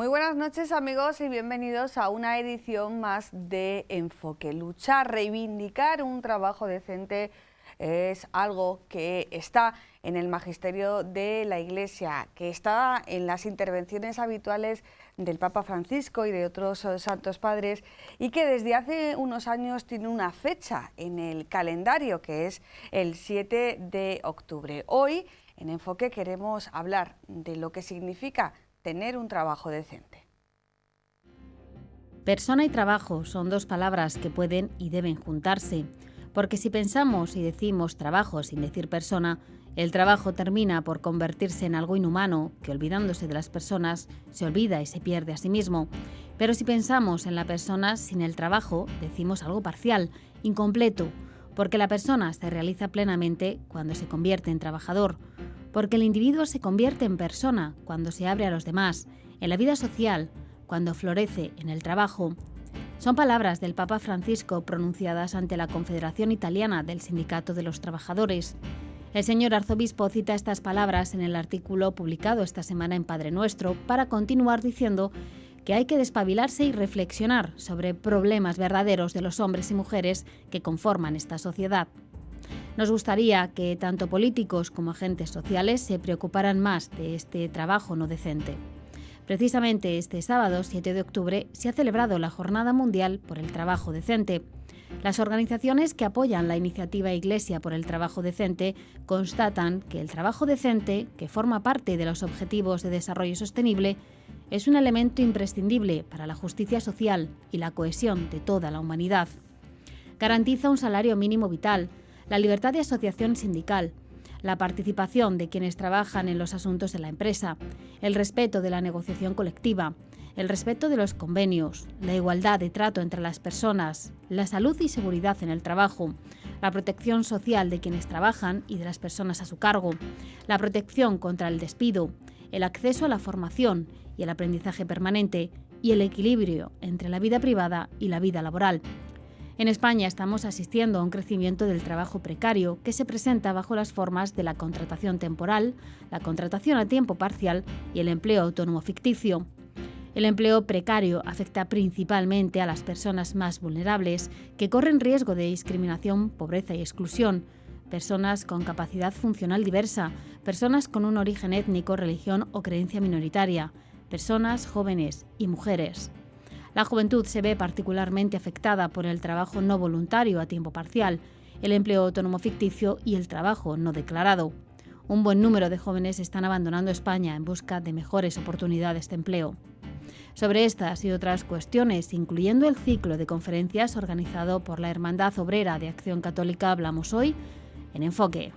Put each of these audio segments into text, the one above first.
Muy buenas noches, amigos, y bienvenidos a una edición más de Enfoque. Luchar, reivindicar un trabajo decente es algo que está en el magisterio de la Iglesia, que está en las intervenciones habituales del Papa Francisco y de otros santos padres, y que desde hace unos años tiene una fecha en el calendario, que es el 7 de octubre. Hoy, en Enfoque, queremos hablar de lo que significa tener un trabajo decente. Persona y trabajo son dos palabras que pueden y deben juntarse, porque si pensamos y decimos trabajo sin decir persona, el trabajo termina por convertirse en algo inhumano que, olvidándose de las personas, se olvida y se pierde a sí mismo. Pero si pensamos en la persona sin el trabajo, decimos algo parcial, incompleto, porque la persona se realiza plenamente cuando se convierte en trabajador, porque el individuo se convierte en persona cuando se abre a los demás, en la vida social, cuando florece en el trabajo. Son palabras del Papa Francisco pronunciadas ante la Confederación Italiana del Sindicato de los Trabajadores. El señor arzobispo cita estas palabras en el artículo publicado esta semana en Padre Nuestro para continuar diciendo que hay que despabilarse y reflexionar sobre problemas verdaderos de los hombres y mujeres que conforman esta sociedad. Nos gustaría que tanto políticos como agentes sociales se preocuparan más de este trabajo no decente. Precisamente este sábado, 7 de octubre, se ha celebrado la Jornada Mundial por el Trabajo Decente. Las organizaciones que apoyan la iniciativa Iglesia por el Trabajo Decente constatan que el trabajo decente, que forma parte de los Objetivos de Desarrollo Sostenible, es un elemento imprescindible para la justicia social y la cohesión de toda la humanidad. Garantiza un salario mínimo vital, la libertad de asociación sindical, la participación de quienes trabajan en los asuntos de la empresa, el respeto de la negociación colectiva, el respeto de los convenios, la igualdad de trato entre las personas, la salud y seguridad en el trabajo, la protección social de quienes trabajan y de las personas a su cargo, la protección contra el despido, el acceso a la formación y el aprendizaje permanente y el equilibrio entre la vida privada y la vida laboral. En España estamos asistiendo a un crecimiento del trabajo precario que se presenta bajo las formas de la contratación temporal, la contratación a tiempo parcial y el empleo autónomo ficticio. El empleo precario afecta principalmente a las personas más vulnerables que corren riesgo de discriminación, pobreza y exclusión, personas con capacidad funcional diversa, personas con un origen étnico, religión o creencia minoritaria, personas jóvenes y mujeres. La juventud se ve particularmente afectada por el trabajo no voluntario a tiempo parcial, el empleo autónomo ficticio y el trabajo no declarado. Un buen número de jóvenes están abandonando España en busca de mejores oportunidades de empleo. Sobre estas y otras cuestiones, incluyendo el ciclo de conferencias organizado por la Hermandad Obrera de Acción Católica, hablamos hoy en Enfoque.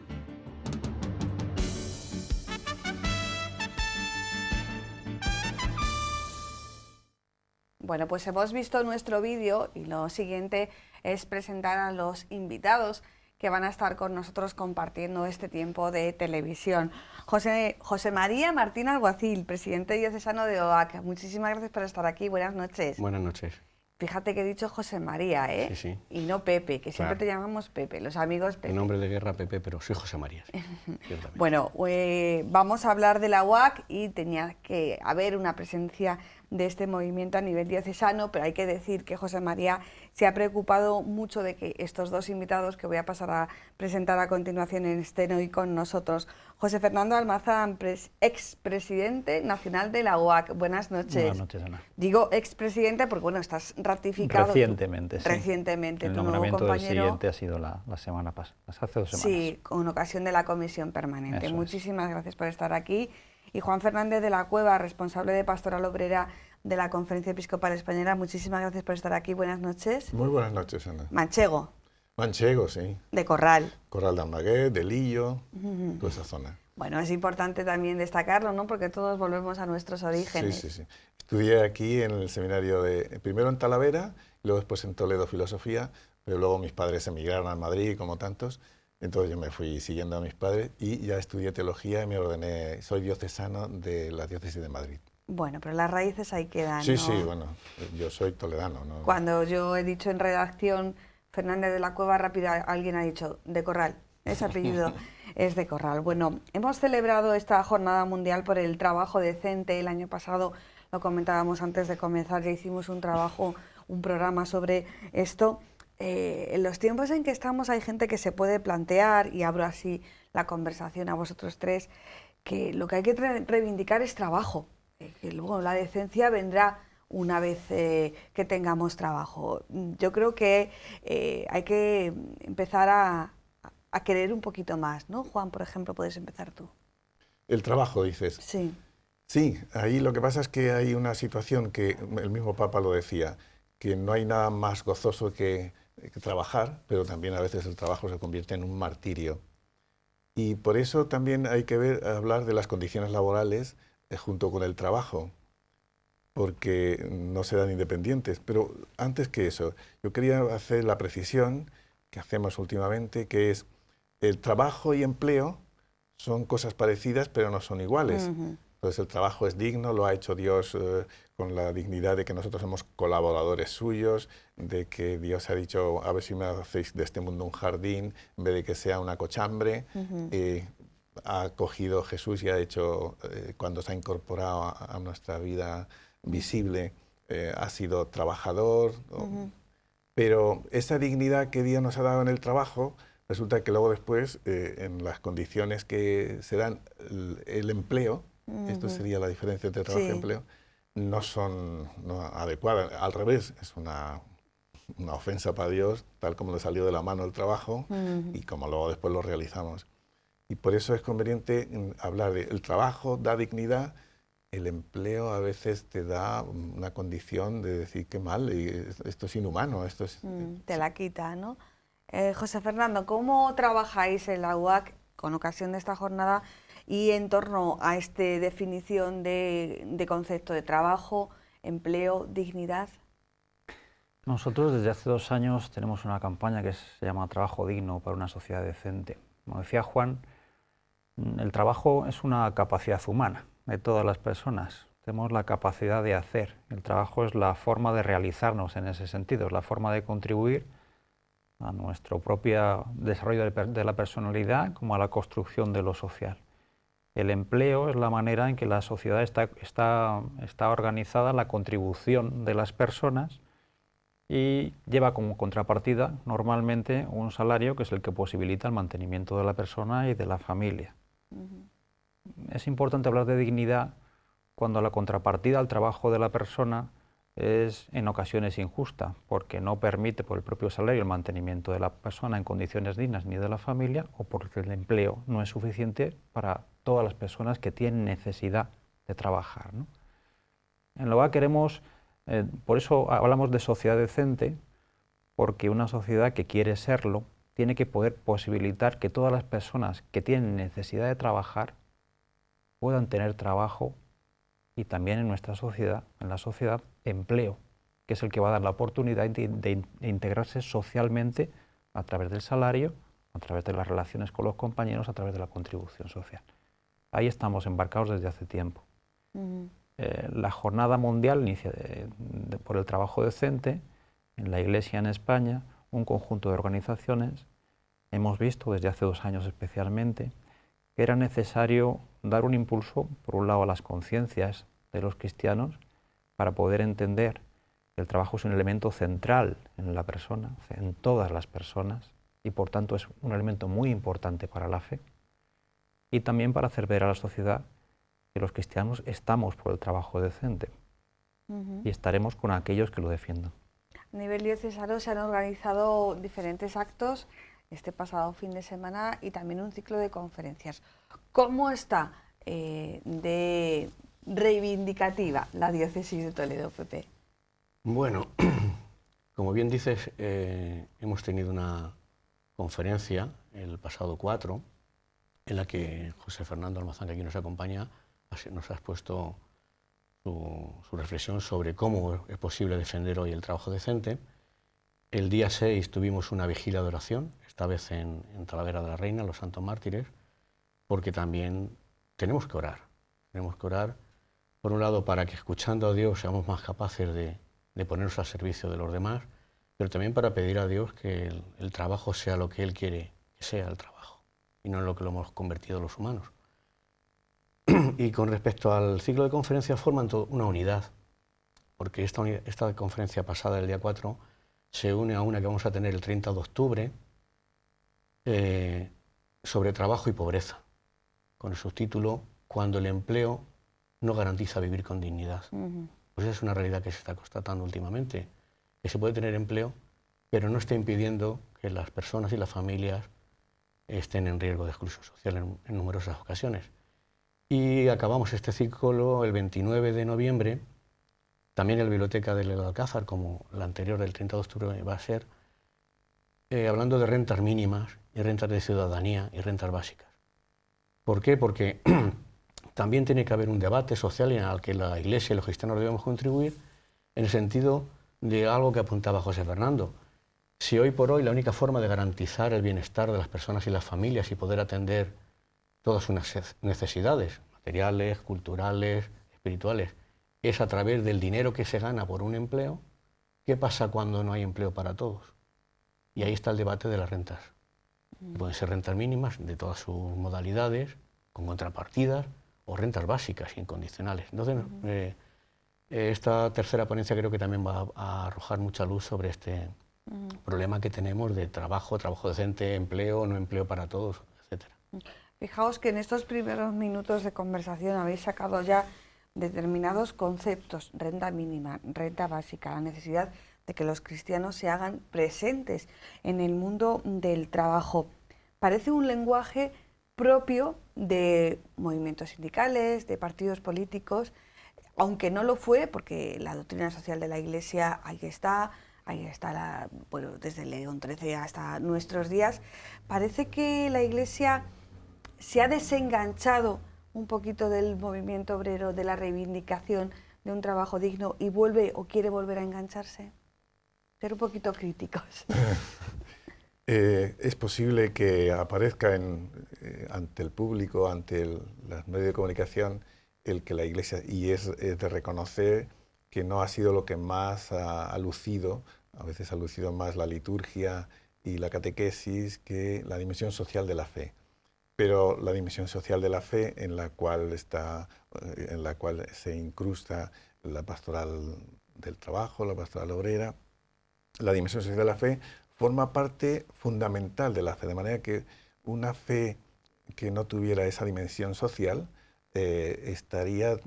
Bueno, pues hemos visto nuestro vídeo y lo siguiente es presentar a los invitados que van a estar con nosotros compartiendo este tiempo de televisión. José María Martín Alguacil, presidente diocesano de OAC. Muchísimas gracias por estar aquí. Buenas noches. Buenas noches. Fíjate que he dicho José María, ¿eh? Sí, sí. Y no Pepe, que siempre te llamamos Pepe, los amigos Pepe. Mi nombre de guerra Pepe, pero soy José María. Sí, bueno, vamos a hablar de la OAC y tenía que haber una presencia de este movimiento a nivel diocesano, pero hay que decir que José María se ha preocupado mucho de que estos dos invitados que voy a pasar a presentar a continuación estén hoy con nosotros. José Fernando Almazán, expresidente nacional de la OAC. Buenas noches. Buenas noches, Ana. Digo expresidente porque, bueno, estás ratificado. Recientemente, sí. Recientemente. El Tu nuevo nombramiento del compañero siguiente ha sido la semana pasada, hace 2 semanas. Sí, con ocasión de la comisión permanente. Eso Muchísimas gracias por estar aquí. Y Juan Fernández de la Cueva, responsable de Pastoral Obrera de la Conferencia Episcopal Española. Muchísimas gracias por estar aquí. Buenas noches. Muy buenas noches, Ana. Manchego. Manchego, sí. De Corral. Corral de Almaguer, de Lillo, toda esa zona. Bueno, es importante también destacarlo, ¿no? Porque todos volvemos a nuestros orígenes. Sí, sí, sí. Estudié aquí en el seminario primero en Talavera, luego después en Toledo Filosofía, pero luego mis padres emigraron a Madrid, como tantos. Entonces yo me fui siguiendo a mis padres y ya estudié teología y me ordené, soy diocesano de la diócesis de Madrid. Bueno, pero las raíces ahí quedan, Sí, ¿no? sí, bueno, yo soy toledano, ¿no? Cuando yo he dicho en redacción Fernández de la Cueva, rápido alguien ha dicho de Corral. Ese apellido es de Corral. Bueno, hemos celebrado esta Jornada Mundial por el Trabajo Decente. El año pasado lo comentábamos antes de comenzar, ya hicimos un programa sobre esto. En los tiempos en que estamos hay gente que se puede plantear, y abro así la conversación a vosotros tres, que lo que hay que reivindicar es trabajo, que luego la decencia vendrá una vez que tengamos trabajo. Yo creo que hay que empezar a querer un poquito más, ¿no? Juan, por ejemplo, puedes empezar tú. El trabajo, dices. Sí. Sí, ahí lo que pasa es que hay una situación que el mismo Papa lo decía, que no hay nada más gozoso que trabajar, pero también a veces el trabajo se convierte en un martirio. Y por eso también hay que hablar de las condiciones laborales junto con el trabajo, porque no se dan independientes. Pero antes que eso, yo quería hacer la precisión que hacemos últimamente, que es el trabajo y empleo son cosas parecidas, pero no son iguales. Entonces el trabajo es digno, lo ha hecho Dios con la dignidad de que nosotros somos colaboradores suyos, de que Dios ha dicho, a ver si me hacéis de este mundo un jardín, en vez de que sea una cochambre. Ha cogido Jesús y ha hecho, cuando se ha incorporado a nuestra vida visible, ha sido trabajador. Pero esa dignidad que Dios nos ha dado en el trabajo, resulta que luego después, en las condiciones que se dan el empleo, esto sería la diferencia entre trabajo y empleo, no son adecuadas. Al revés, es una ofensa para Dios, tal como le salió de la mano el trabajo y como luego después lo realizamos. Y por eso es conveniente hablar de el trabajo da dignidad, el empleo a veces te da una condición de decir qué mal, y esto es inhumano, esto es... Te la quita, ¿no? José Fernando, ¿cómo trabajáis en la UAC con ocasión de esta jornada y en torno a esta definición de concepto de trabajo, empleo, dignidad? Nosotros desde hace 2 años tenemos una campaña que se llama Trabajo Digno para una Sociedad Decente. Como decía Juan, el trabajo es una capacidad humana de todas las personas. Tenemos la capacidad de hacer. El trabajo es la forma de realizarnos en ese sentido, es la forma de contribuir a nuestro propio desarrollo de la personalidad como a la construcción de lo social. El empleo es la manera en que la sociedad está organizada, la contribución de las personas, y lleva como contrapartida normalmente un salario que es el que posibilita el mantenimiento de la persona y de la familia. Es importante hablar de dignidad cuando la contrapartida al trabajo de la persona es en ocasiones injusta, porque no permite por el propio salario el mantenimiento de la persona en condiciones dignas ni de la familia, o porque el empleo no es suficiente para todas las personas que tienen necesidad de trabajar, ¿no? En la UAC queremos, por eso hablamos de sociedad decente, porque una sociedad que quiere serlo tiene que poder posibilitar que todas las personas que tienen necesidad de trabajar puedan tener trabajo, y también en nuestra sociedad, en la sociedad, empleo, que es el que va a dar la oportunidad de integrarse socialmente a través del salario, a través de las relaciones con los compañeros, a través de la contribución social. Ahí estamos embarcados desde hace tiempo. La Jornada Mundial por el Trabajo Decente, en la Iglesia en España, un conjunto de organizaciones, hemos visto desde hace 2 años especialmente que era necesario dar un impulso, por un lado, a las conciencias de los cristianos para poder entender que el trabajo es un elemento central en la persona, en todas las personas, y por tanto es un elemento muy importante para la fe, y también para hacer ver a la sociedad que los cristianos estamos por el trabajo decente y estaremos con aquellos que lo defiendan. A nivel diocesano se han organizado diferentes actos este pasado fin de semana y también un ciclo de conferencias. ¿Cómo está de reivindicativa la diócesis de Toledo, Pepe? Bueno, como bien dices, hemos tenido una conferencia el pasado 4, en la que José Fernando Almazán, que aquí nos acompaña, nos ha expuesto su reflexión sobre cómo es posible defender hoy el trabajo decente. El día 6 tuvimos una vigilia de oración, esta vez en Talavera de la Reina, los Santos Mártires, porque también tenemos que orar. Tenemos que orar, por un lado, para que escuchando a Dios seamos más capaces de ponernos al servicio de los demás, pero también para pedir a Dios que el trabajo sea lo que Él quiere que sea el trabajo, y no en lo que lo hemos convertido los humanos. Y con respecto al ciclo de conferencias forman una unidad, porque esta conferencia pasada, el día 4, se une a una que vamos a tener el 30 de octubre sobre trabajo y pobreza, con el subtítulo Cuando el empleo no garantiza vivir con dignidad. Pues esa es una realidad que se está constatando últimamente, que se puede tener empleo, pero no está impidiendo que las personas y las familias estén en riesgo de exclusión social en numerosas ocasiones. Y acabamos este ciclo el 29 de noviembre, también en la Biblioteca del Alcázar, como la anterior del 30 de octubre va a ser, hablando de rentas mínimas y rentas de ciudadanía y rentas básicas. ¿Por qué? Porque también tiene que haber un debate social en el que la Iglesia y los cristianos debemos contribuir, en el sentido de algo que apuntaba José Fernando. Si hoy por hoy la única forma de garantizar el bienestar de las personas y las familias y poder atender todas sus necesidades materiales, culturales, espirituales, es a través del dinero que se gana por un empleo, ¿qué pasa cuando no hay empleo para todos? Y ahí está el debate de las rentas. Pueden ser rentas mínimas de todas sus modalidades, con contrapartidas, o rentas básicas, incondicionales. Entonces, esta tercera ponencia creo que también va a arrojar mucha luz sobre este problema que tenemos de trabajo decente, empleo, no empleo para todos, etcétera. Fijaos que en estos primeros minutos de conversación habéis sacado ya determinados conceptos: renta mínima, renta básica, la necesidad de que los cristianos se hagan presentes en el mundo del trabajo. Parece un lenguaje propio de movimientos sindicales, de partidos políticos, aunque no lo fue, porque la doctrina social de la Iglesia ahí está bueno, desde León XIII hasta nuestros días. Parece que la Iglesia se ha desenganchado un poquito del movimiento obrero, de la reivindicación de un trabajo digno, y vuelve o quiere volver a engancharse. Ser un poquito críticos. Es posible que aparezca ante el público, ante los medios de comunicación, el que la Iglesia, y es de reconocer que no ha sido lo que más ha lucido, a veces ha lucido más la liturgia y la catequesis que la dimensión social de la fe. Pero la dimensión social de la fe en la cual se incrusta la pastoral del trabajo, la pastoral obrera, la dimensión social de la fe forma parte fundamental de la fe, de manera que una fe que no tuviera esa dimensión social estaría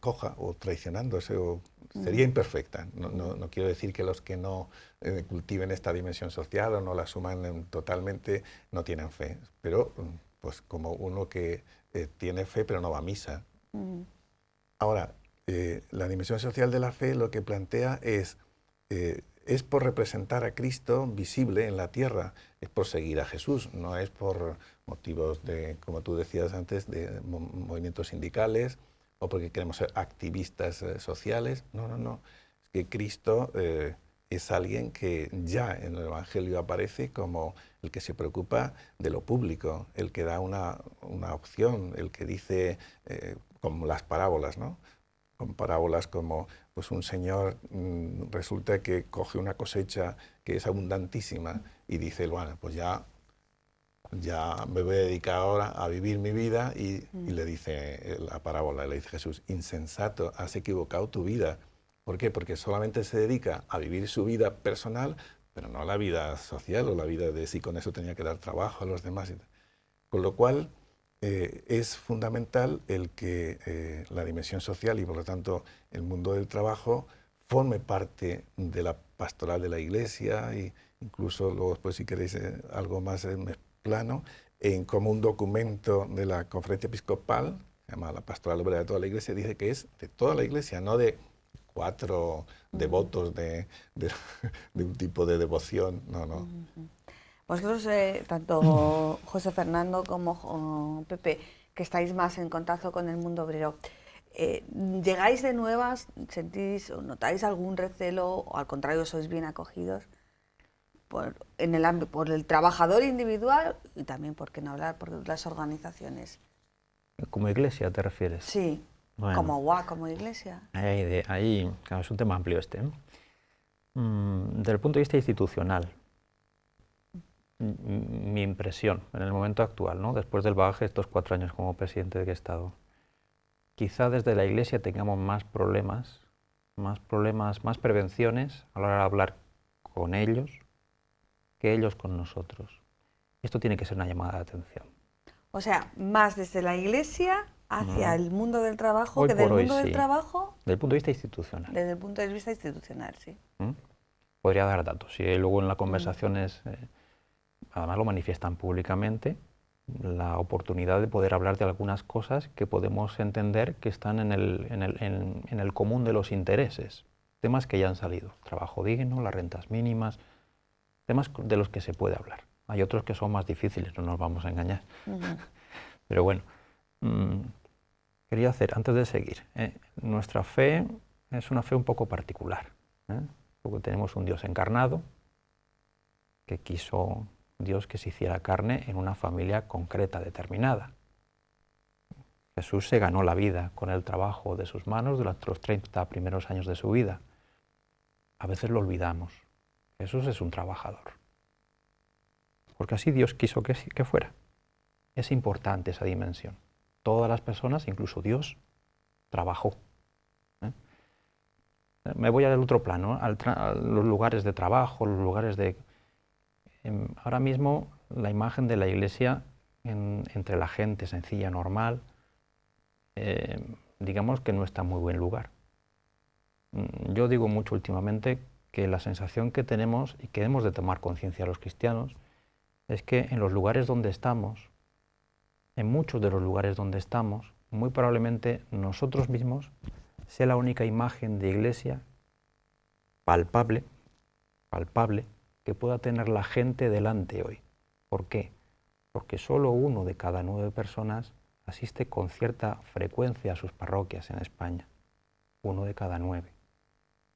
coja o traicionándose o sería imperfecta. No quiero decir que los que no cultiven esta dimensión social o no la asuman totalmente no tienen fe, pero pues como uno que tiene fe pero no va a misa. Ahora, la dimensión social de la fe lo que plantea es por representar a Cristo visible en la tierra, es por seguir a Jesús, no es por motivos de, como tú decías antes, de movimientos sindicales o porque queremos ser activistas sociales. No. Es que Cristo es alguien que ya en el Evangelio aparece como el que se preocupa de lo público, el que da una opción, el que dice, como las parábolas, ¿no? Con parábolas como pues un señor resulta que coge una cosecha que es abundantísima y dice, bueno, pues ya me voy a dedicar ahora a vivir mi vida y le dice la parábola, le dice Jesús, insensato, has equivocado tu vida. ¿Por qué? Porque solamente se dedica a vivir su vida personal, pero no a la vida social o la vida de si con eso tenía que dar trabajo a los demás. Con lo cual es fundamental el que la dimensión social y por lo tanto el mundo del trabajo forme parte de la pastoral de la Iglesia e incluso luego después si queréis algo más plano, como un documento de la Conferencia Episcopal, se llama la Pastoral Obrera de toda la Iglesia, dice que es de toda la Iglesia, no de 4 devotos de un tipo de devoción, no. Vosotros, tanto José Fernando como Pepe, que estáis más en contacto con el mundo obrero, ¿llegáis de nuevas, sentís o notáis algún recelo o al contrario sois bien acogidos por el trabajador individual y también, por qué no hablar, por las organizaciones? ¿Como iglesia te refieres? Sí, bueno, como iglesia. Ahí claro, es un tema amplio este. Desde el punto de vista institucional, mi impresión en el momento actual, ¿no? Después del bagaje de estos 4 años como presidente de que he estado, quizá desde la Iglesia tengamos más problemas, más prevenciones a la hora de hablar con ellos que ellos con nosotros. Esto tiene que ser una llamada de atención. O sea, más desde la Iglesia hacia el mundo del trabajo Hoy que del por hoy mundo del sí. trabajo Desde el punto de vista institucional. desde el punto de vista institucional, sí. Podría dar datos. Y luego en las conversaciones, además lo manifiestan públicamente, la oportunidad de poder hablar de algunas cosas que podemos entender que están en el común de los intereses. Temas que ya han salido. Trabajo digno, las rentas mínimas, temas de los que se puede hablar. Hay otros que son más difíciles, no nos vamos a engañar. Pero bueno, quería hacer, antes de seguir, nuestra fe es una fe un poco particular, porque tenemos un Dios encarnado, que quiso Dios que se hiciera carne en una familia concreta, determinada. Jesús se ganó la vida con el trabajo de sus manos durante los 30 primeros años de su vida. A veces lo olvidamos. Jesús es un trabajador. Porque así Dios quiso que fuera. Es importante esa dimensión. Todas las personas, incluso Dios, trabajó. Me voy al otro plano, a los lugares de trabajo, los lugares de... ahora mismo la imagen de la Iglesia entre la gente sencilla, normal, digamos que no está en muy buen lugar. Yo digo mucho últimamente que la sensación que tenemos y que hemos de tomar conciencia los cristianos es que en los lugares donde estamos, en muchos de los lugares donde estamos, muy probablemente nosotros mismos sea la única imagen de Iglesia palpable, que pueda tener la gente delante hoy. ¿Por qué? Porque solo 1 de cada 9 personas asiste con cierta frecuencia a sus parroquias en España. 1 de cada 9.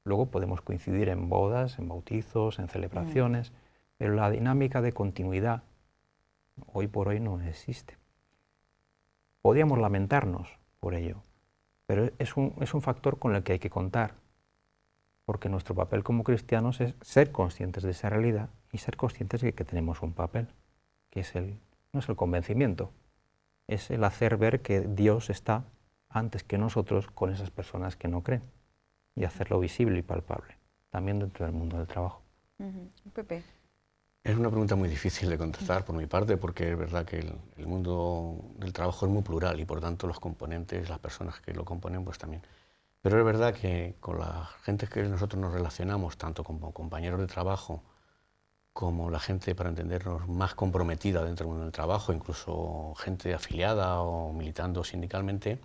Luego podemos coincidir en bodas, en bautizos, en celebraciones, pero la dinámica de continuidad hoy por hoy no existe. Podríamos lamentarnos por ello, pero es un factor con el que hay que contar, porque nuestro papel como cristianos es ser conscientes de esa realidad y ser conscientes de que tenemos un papel, que no es el convencimiento, es el hacer ver que Dios está antes que nosotros con esas personas que no creen y hacerlo visible y palpable, también dentro del mundo del trabajo. Pepe. Es una pregunta muy difícil de contestar por mi parte, porque es verdad que el mundo del trabajo es muy plural y por tanto los componentes, las personas que lo componen, pues también. Pero es verdad que con la gente que nosotros nos relacionamos, tanto como compañeros de trabajo, como la gente, para entendernos, más comprometida dentro del mundo del trabajo, incluso gente afiliada o militando sindicalmente,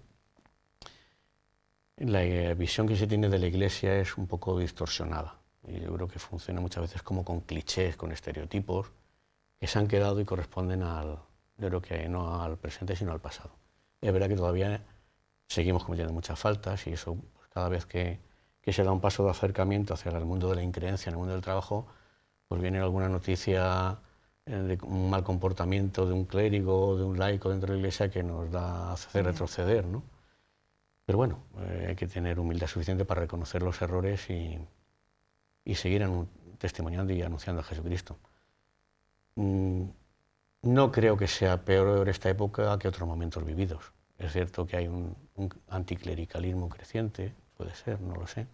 la visión que se tiene de la Iglesia es un poco distorsionada. Y yo creo que funciona muchas veces como con clichés, con estereotipos que se han quedado y corresponden yo creo que no al presente sino al pasado. Es verdad que todavía seguimos cometiendo muchas faltas y eso pues, cada vez que se da un paso de acercamiento hacia el mundo de la increencia, en el mundo del trabajo, pues viene alguna noticia de un mal comportamiento de un clérigo o de un laico dentro de la Iglesia que nos hace retroceder, ¿no? Pero bueno, hay que tener humildad suficiente para reconocer los errores y seguir testimoniando y anunciando a Jesucristo. No creo que sea peor esta época que otros momentos vividos. Es cierto que hay un anticlericalismo creciente, puede ser, no lo sé.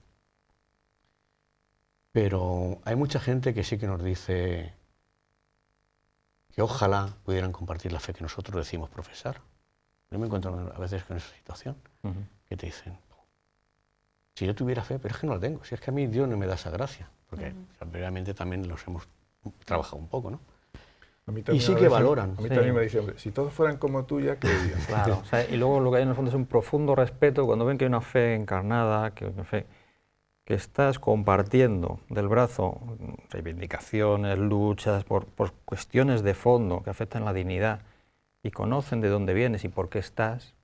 Pero hay mucha gente que sí que nos dice que ojalá pudieran compartir la fe que nosotros decimos profesar. Yo me encuentro a veces con esa situación, que te dicen, si yo tuviera fe, pero es que no la tengo, si es que a mí Dios no me da esa gracia, porque o sea, previamente también los hemos trabajado un poco, ¿no? Y sí que valoran. A mí también me dicen, hombre, si todos fueran como tú, ya creerían. Claro, o sea, y luego lo que hay en el fondo es un profundo respeto cuando ven que hay una fe encarnada, que una fe que estás compartiendo del brazo reivindicaciones, luchas por cuestiones de fondo que afectan la dignidad y conocen de dónde vienes y por qué estás,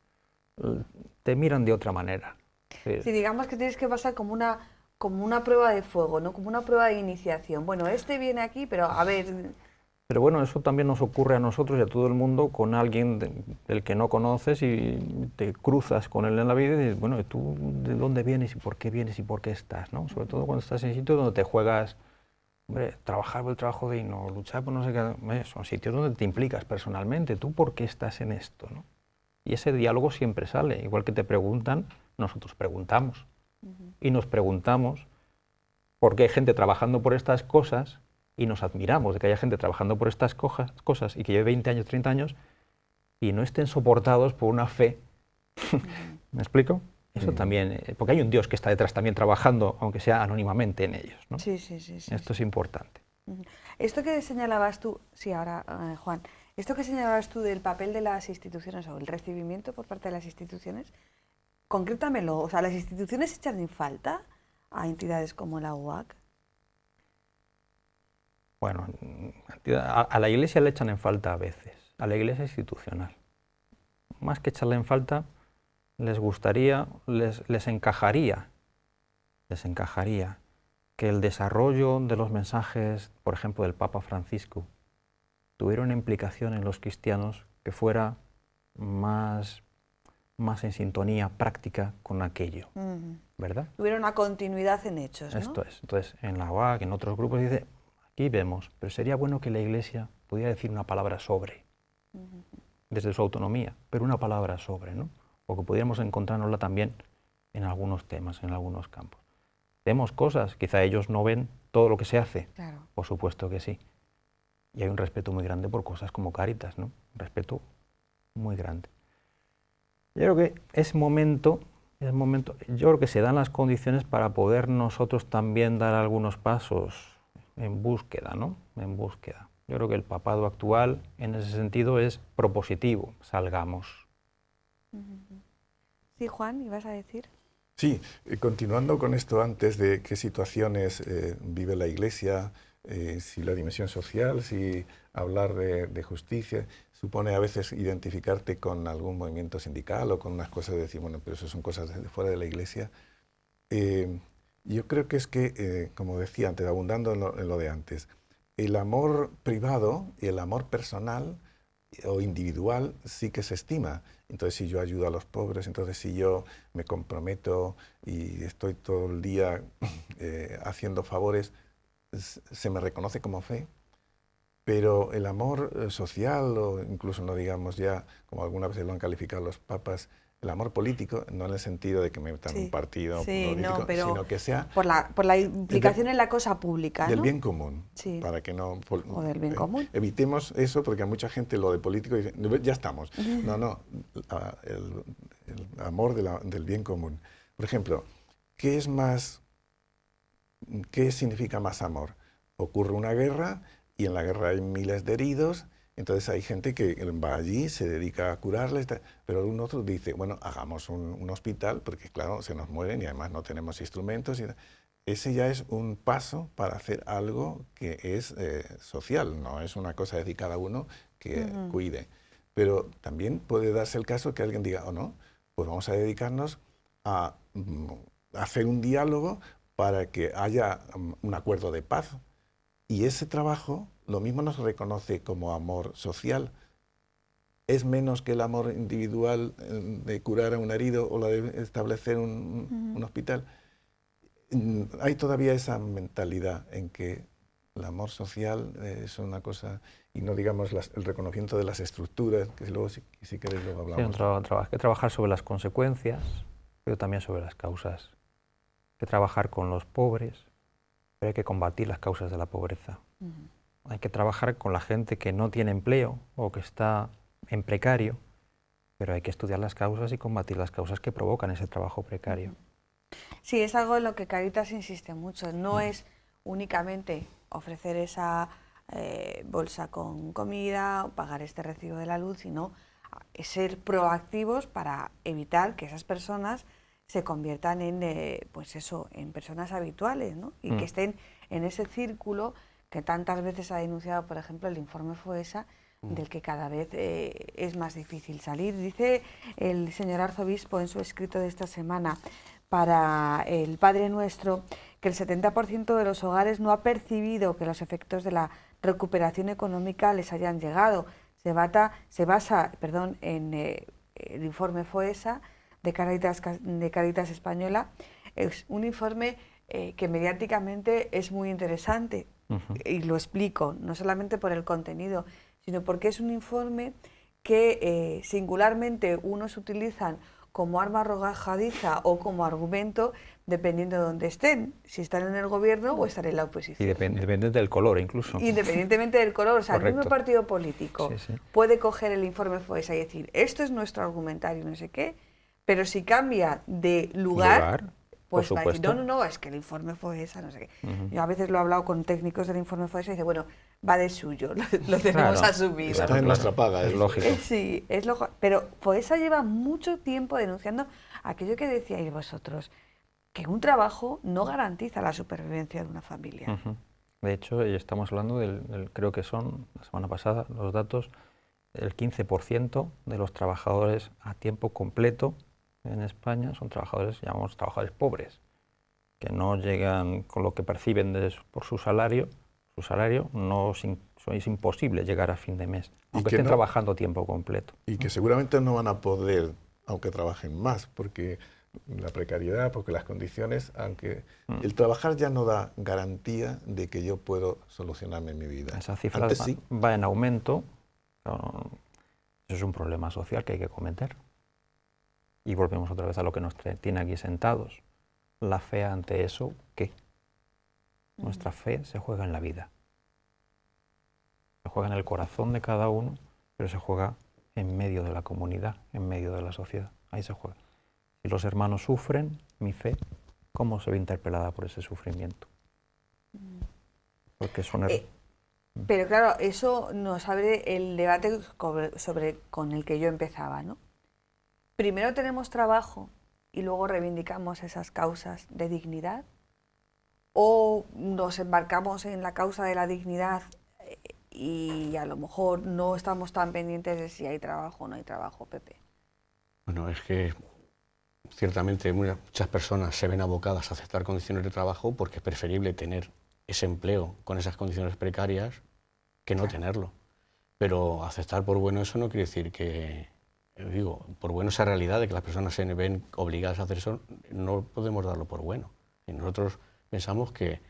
te miran de otra manera. Sí, digamos que tienes que pasar como una prueba de fuego, ¿no? Como una prueba de iniciación. Bueno, este viene aquí, pero a ver... Pero bueno, eso también nos ocurre a nosotros y a todo el mundo con alguien del que no conoces y te cruzas con él en la vida y dices, bueno, ¿tú de dónde vienes y por qué estás? ¿No? Sobre todo cuando estás en sitios donde te juegas, hombre, trabajar por el trabajo digno, luchar por no sé qué, son sitios donde te implicas personalmente. ¿Tú por qué estás en esto? ¿No? Y ese diálogo siempre sale. Igual que te preguntan, nosotros preguntamos. Y nos preguntamos por qué hay gente trabajando por estas cosas y nos admiramos de que haya gente trabajando por estas cosas y que lleve 20 años, 30 años y no estén soportados por una fe. ¿Me explico? Eso también, porque hay un Dios que está detrás también trabajando, aunque sea anónimamente en ellos, ¿no? Sí. Esto es importante. Esto que señalabas tú, Juan, esto que señalabas tú del papel de las instituciones o el recibimiento por parte de las instituciones, concrétamelo, o sea, ¿las instituciones echan en falta a entidades como la UAC? Bueno, a la Iglesia le echan en falta a veces, a la Iglesia institucional. Más que echarle en falta, les gustaría, les encajaría que el desarrollo de los mensajes, por ejemplo, del Papa Francisco, tuviera una implicación en los cristianos que fuera más en sintonía práctica con aquello, ¿verdad? Tuviera una continuidad en hechos, ¿no? Esto es. Entonces, en la UAC, en otros grupos, dice, aquí vemos, pero sería bueno que la Iglesia pudiera decir una palabra sobre, desde su autonomía, pero una palabra sobre, ¿no? O que pudiéramos encontrárnosla también en algunos temas, en algunos campos. Vemos cosas, quizá ellos no ven todo lo que se hace, Claro. por supuesto que sí. Y hay un respeto muy grande por cosas como Cáritas, ¿no? Un respeto muy grande. Yo creo que es momento, yo creo que se dan las condiciones para poder nosotros también dar algunos pasos en búsqueda, ¿no? En búsqueda. Yo creo que el papado actual, en ese sentido, es propositivo, salgamos. Sí, Juan, ¿ibas a decir? Sí, continuando con esto antes de qué situaciones vive la Iglesia, si la dimensión social, si hablar de justicia, supone a veces identificarte con algún movimiento sindical o con unas cosas de decir, bueno, pero eso son cosas de fuera de la Iglesia. Yo creo que es que, como decía antes, abundando en lo de antes, el amor privado y el amor personal o individual sí que se estima. Entonces, si yo ayudo a los pobres, entonces si yo me comprometo y estoy todo el día haciendo favores, se me reconoce como fe. Pero el amor social, o incluso no digamos ya, como algunas veces lo han calificado los papas, el amor político, no en el sentido de que me metan un partido político, pero sino que sea por la implicación en la cosa pública, del ¿no? bien común, Sí. para que no... O del bien común. Evitemos eso, porque a mucha gente lo de político dice, ya estamos. No, el amor del bien común. Por ejemplo, ¿qué significa más amor? Ocurre una guerra y en la guerra hay miles de heridos, entonces hay gente que va allí, se dedica a curarles, pero un otro dice, bueno, hagamos un hospital, porque claro, se nos mueren y además no tenemos instrumentos. Ese ya es un paso para hacer algo que es social, no es una cosa de cada uno que cuide. Pero también puede darse el caso que alguien diga, no, pues vamos a dedicarnos a hacer un diálogo para que haya un acuerdo de paz. Y ese trabajo lo mismo nos reconoce como amor social. ¿Es menos que el amor individual de curar a un herido o la de establecer un hospital? Hay todavía esa mentalidad en que el amor social es una cosa, y no digamos el reconocimiento de las estructuras, que luego si queréis luego hablamos. Sí, hay que trabajar sobre las consecuencias, pero también sobre las causas. Hay que trabajar con los pobres, pero hay que combatir las causas de la pobreza. Hay que trabajar con la gente que no tiene empleo o que está en precario, pero hay que estudiar las causas y combatir las causas que provocan ese trabajo precario. Sí, es algo en lo que Cáritas insiste mucho. No es únicamente ofrecer esa bolsa con comida, o pagar este recibo de la luz, sino ser proactivos para evitar que esas personas se conviertan en, pues eso, en personas habituales, ¿no? Y que estén en ese círculo que tantas veces ha denunciado, por ejemplo, el informe FOESA, del que cada vez es más difícil salir. Dice el señor arzobispo en su escrito de esta semana para el Padre Nuestro que el 70% de los hogares no ha percibido que los efectos de la recuperación económica les hayan llegado. Se basa en el informe FOESA de Cáritas Española. Es un informe que mediáticamente es muy interesante, y lo explico, no solamente por el contenido, sino porque es un informe que singularmente unos utilizan como arma arrojadiza o como argumento, dependiendo de dónde estén, si están en el gobierno o están en la oposición. Y independientemente del color, incluso. Independientemente del color, o sea, Correcto. el mismo partido político Sí. puede coger el informe FOESA y decir, esto es nuestro argumentario, no sé qué, pero si cambia de lugar, pues por va a decir, supuesto. no, es que el informe FOESA, no sé qué. Yo a veces lo he hablado con técnicos del informe FOESA y dice, bueno, va de suyo, lo tenemos Claro. asumido. Está en nuestra paga. Es lógico. Sí, es lo, pero FOESA lleva mucho tiempo denunciando aquello que decíais vosotros, que un trabajo no garantiza la supervivencia de una familia. Ujú. De hecho, estamos hablando creo que son, la semana pasada, los datos, el 15% de los trabajadores a tiempo completo en España son trabajadores, llamamos trabajadores pobres, que no llegan con lo que perciben por su salario no es imposible llegar a fin de mes, aunque estén trabajando a tiempo completo. Y que seguramente no van a poder, aunque trabajen más, porque la precariedad, porque las condiciones, aunque el trabajar ya no da garantía de que yo puedo solucionarme mi vida. Esa cifra Antes sí. va en aumento. Eso es un problema social que hay que cometer. Y volvemos otra vez a lo que nos tiene aquí sentados. La fe ante eso, ¿qué? Nuestra fe se juega en la vida. Se juega en el corazón de cada uno, pero se juega en medio de la comunidad, en medio de la sociedad. Ahí se juega. Si los hermanos sufren, mi fe, ¿cómo se ve interpelada por ese sufrimiento? Porque son... Pero claro, eso nos abre el debate con el que yo empezaba, ¿no? Primero tenemos trabajo y luego reivindicamos esas causas de dignidad, o nos embarcamos en la causa de la dignidad y a lo mejor no estamos tan pendientes de si hay trabajo o no hay trabajo, Pepe. Bueno, es que ciertamente muchas personas se ven abocadas a aceptar condiciones de trabajo porque es preferible tener ese empleo con esas condiciones precarias que no tenerlo. Pero aceptar por bueno eso no quiere decir que, digo, por bueno esa realidad de que las personas se ven obligadas a hacer eso, no podemos darlo por bueno. Y nosotros pensamos que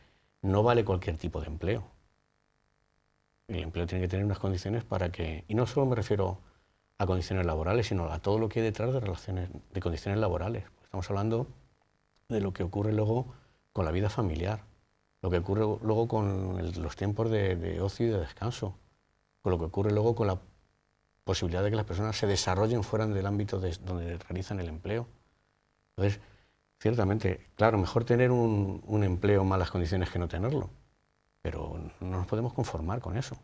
no vale cualquier tipo de empleo. El empleo tiene que tener unas condiciones para que, y no solo me refiero a condiciones laborales, sino a todo lo que hay detrás de relaciones, de condiciones laborales. Estamos hablando de lo que ocurre luego con la vida familiar, lo que ocurre luego con los tiempos de ocio y de descanso, con lo que ocurre luego con la posibilidad de que las personas se desarrollen fuera del ámbito donde realizan el empleo. Entonces, ciertamente, claro, mejor tener un empleo en malas condiciones que no tenerlo, pero no nos podemos conformar con eso.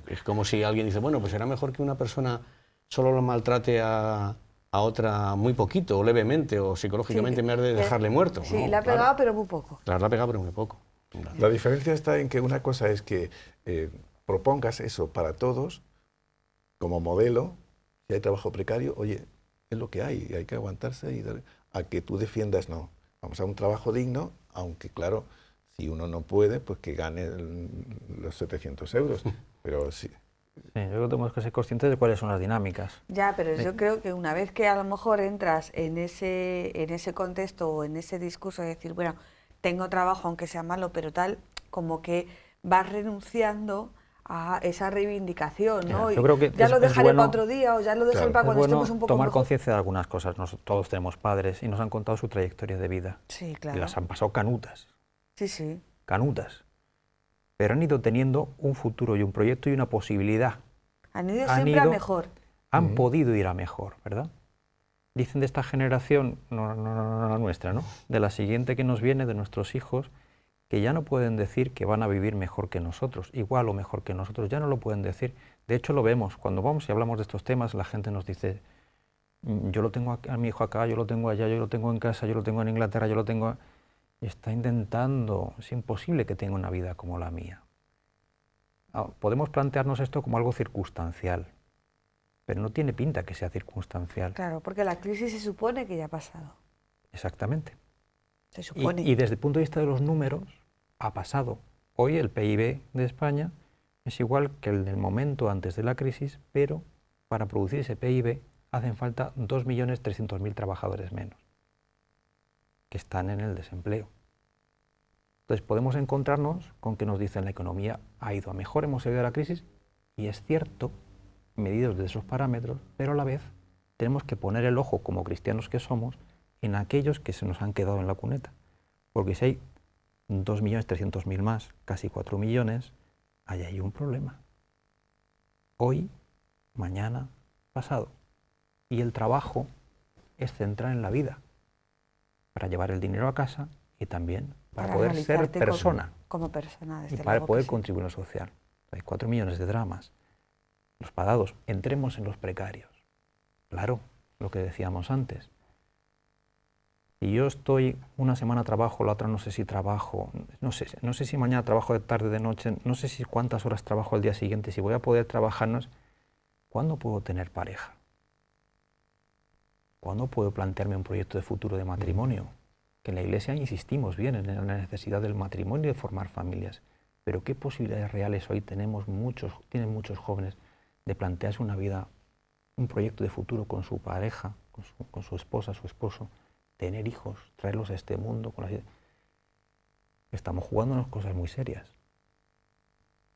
Es como si alguien dice, bueno, pues será mejor que una persona solo lo maltrate a otra muy poquito, o levemente, o psicológicamente, en vez de dejarle muerto. Sí, No, le ha pegado, claro. pero muy poco. Claro, le ha pegado, pero muy poco. La diferencia está en que una cosa es que propongas eso para todos como modelo. Si hay trabajo precario, oye, es lo que hay que aguantarse y a que tú defiendas, no. Vamos a un trabajo digno, aunque claro, si uno no puede, pues que gane los 700 euros. Pero sí. Sí, yo creo que tenemos que ser conscientes de cuáles son las dinámicas. Ya, pero yo creo que una vez que a lo mejor entras en ese contexto o en ese discurso de decir, bueno, tengo trabajo aunque sea malo, pero tal, como que vas renunciando a esa reivindicación, ¿no? Yo creo que ya lo dejaré bueno, para otro día o ya lo dejaré claro, para cuando es bueno estemos un poco tomar mejor. conciencia de algunas cosas. Todos tenemos padres y nos han contado su trayectoria de vida. Sí, Y claro. las han pasado canutas. Sí. Canutas. Pero han ido teniendo un futuro y un proyecto y una posibilidad. Han ido siempre a mejor. Han podido ir a mejor, ¿verdad? Dicen de esta generación, no la nuestra, ¿no? De la siguiente que nos viene, de nuestros hijos, que ya no pueden decir que van a vivir mejor que nosotros, igual o mejor que nosotros, ya no lo pueden decir. De hecho, lo vemos. Cuando vamos y hablamos de estos temas, la gente nos dice, yo lo tengo a mi hijo acá, yo lo tengo allá, yo lo tengo en casa, yo lo tengo en Inglaterra, yo lo tengo... Y está intentando, es imposible que tenga una vida como la mía. Podemos plantearnos esto como algo circunstancial, pero no tiene pinta que sea circunstancial. Claro, porque la crisis se supone que ya ha pasado. Exactamente. Se supone. Y desde el punto de vista de los números, ha pasado. Hoy el PIB de España es igual que el del momento antes de la crisis, pero para producir ese PIB hacen falta 2.300.000 trabajadores menos, que están en el desempleo. Entonces podemos encontrarnos con que nos dicen la economía ha ido a mejor, hemos salido de la crisis, y es cierto, medidos de esos parámetros, pero a la vez tenemos que poner el ojo, como cristianos que somos, en aquellos que se nos han quedado en la cuneta. Porque si hay 2.300.000 más, casi 4 millones, ahí hay un problema. Hoy, mañana, pasado. Y el trabajo es central en la vida, para llevar el dinero a casa y también para poder ser realizarte persona. como persona, desde Y para luego poder que sí. contribuir a lo social. Hay 4 millones de dramas. Los pagados, entremos en los precarios. Claro, lo que decíamos antes. Si yo estoy una semana trabajo, la otra no sé si trabajo, no sé si mañana trabajo de tarde, de noche, no sé si cuántas horas trabajo al día siguiente, si voy a poder trabajar, ¿cuándo puedo tener pareja? ¿Cuándo puedo plantearme un proyecto de futuro de matrimonio? Que en la Iglesia insistimos bien en la necesidad del matrimonio y de formar familias. Pero ¿qué posibilidades reales hoy tienen muchos jóvenes de plantearse una vida, un proyecto de futuro con su pareja, con su esposa, su esposo, tener hijos, traerlos a este mundo? Estamos jugándonos cosas muy serias.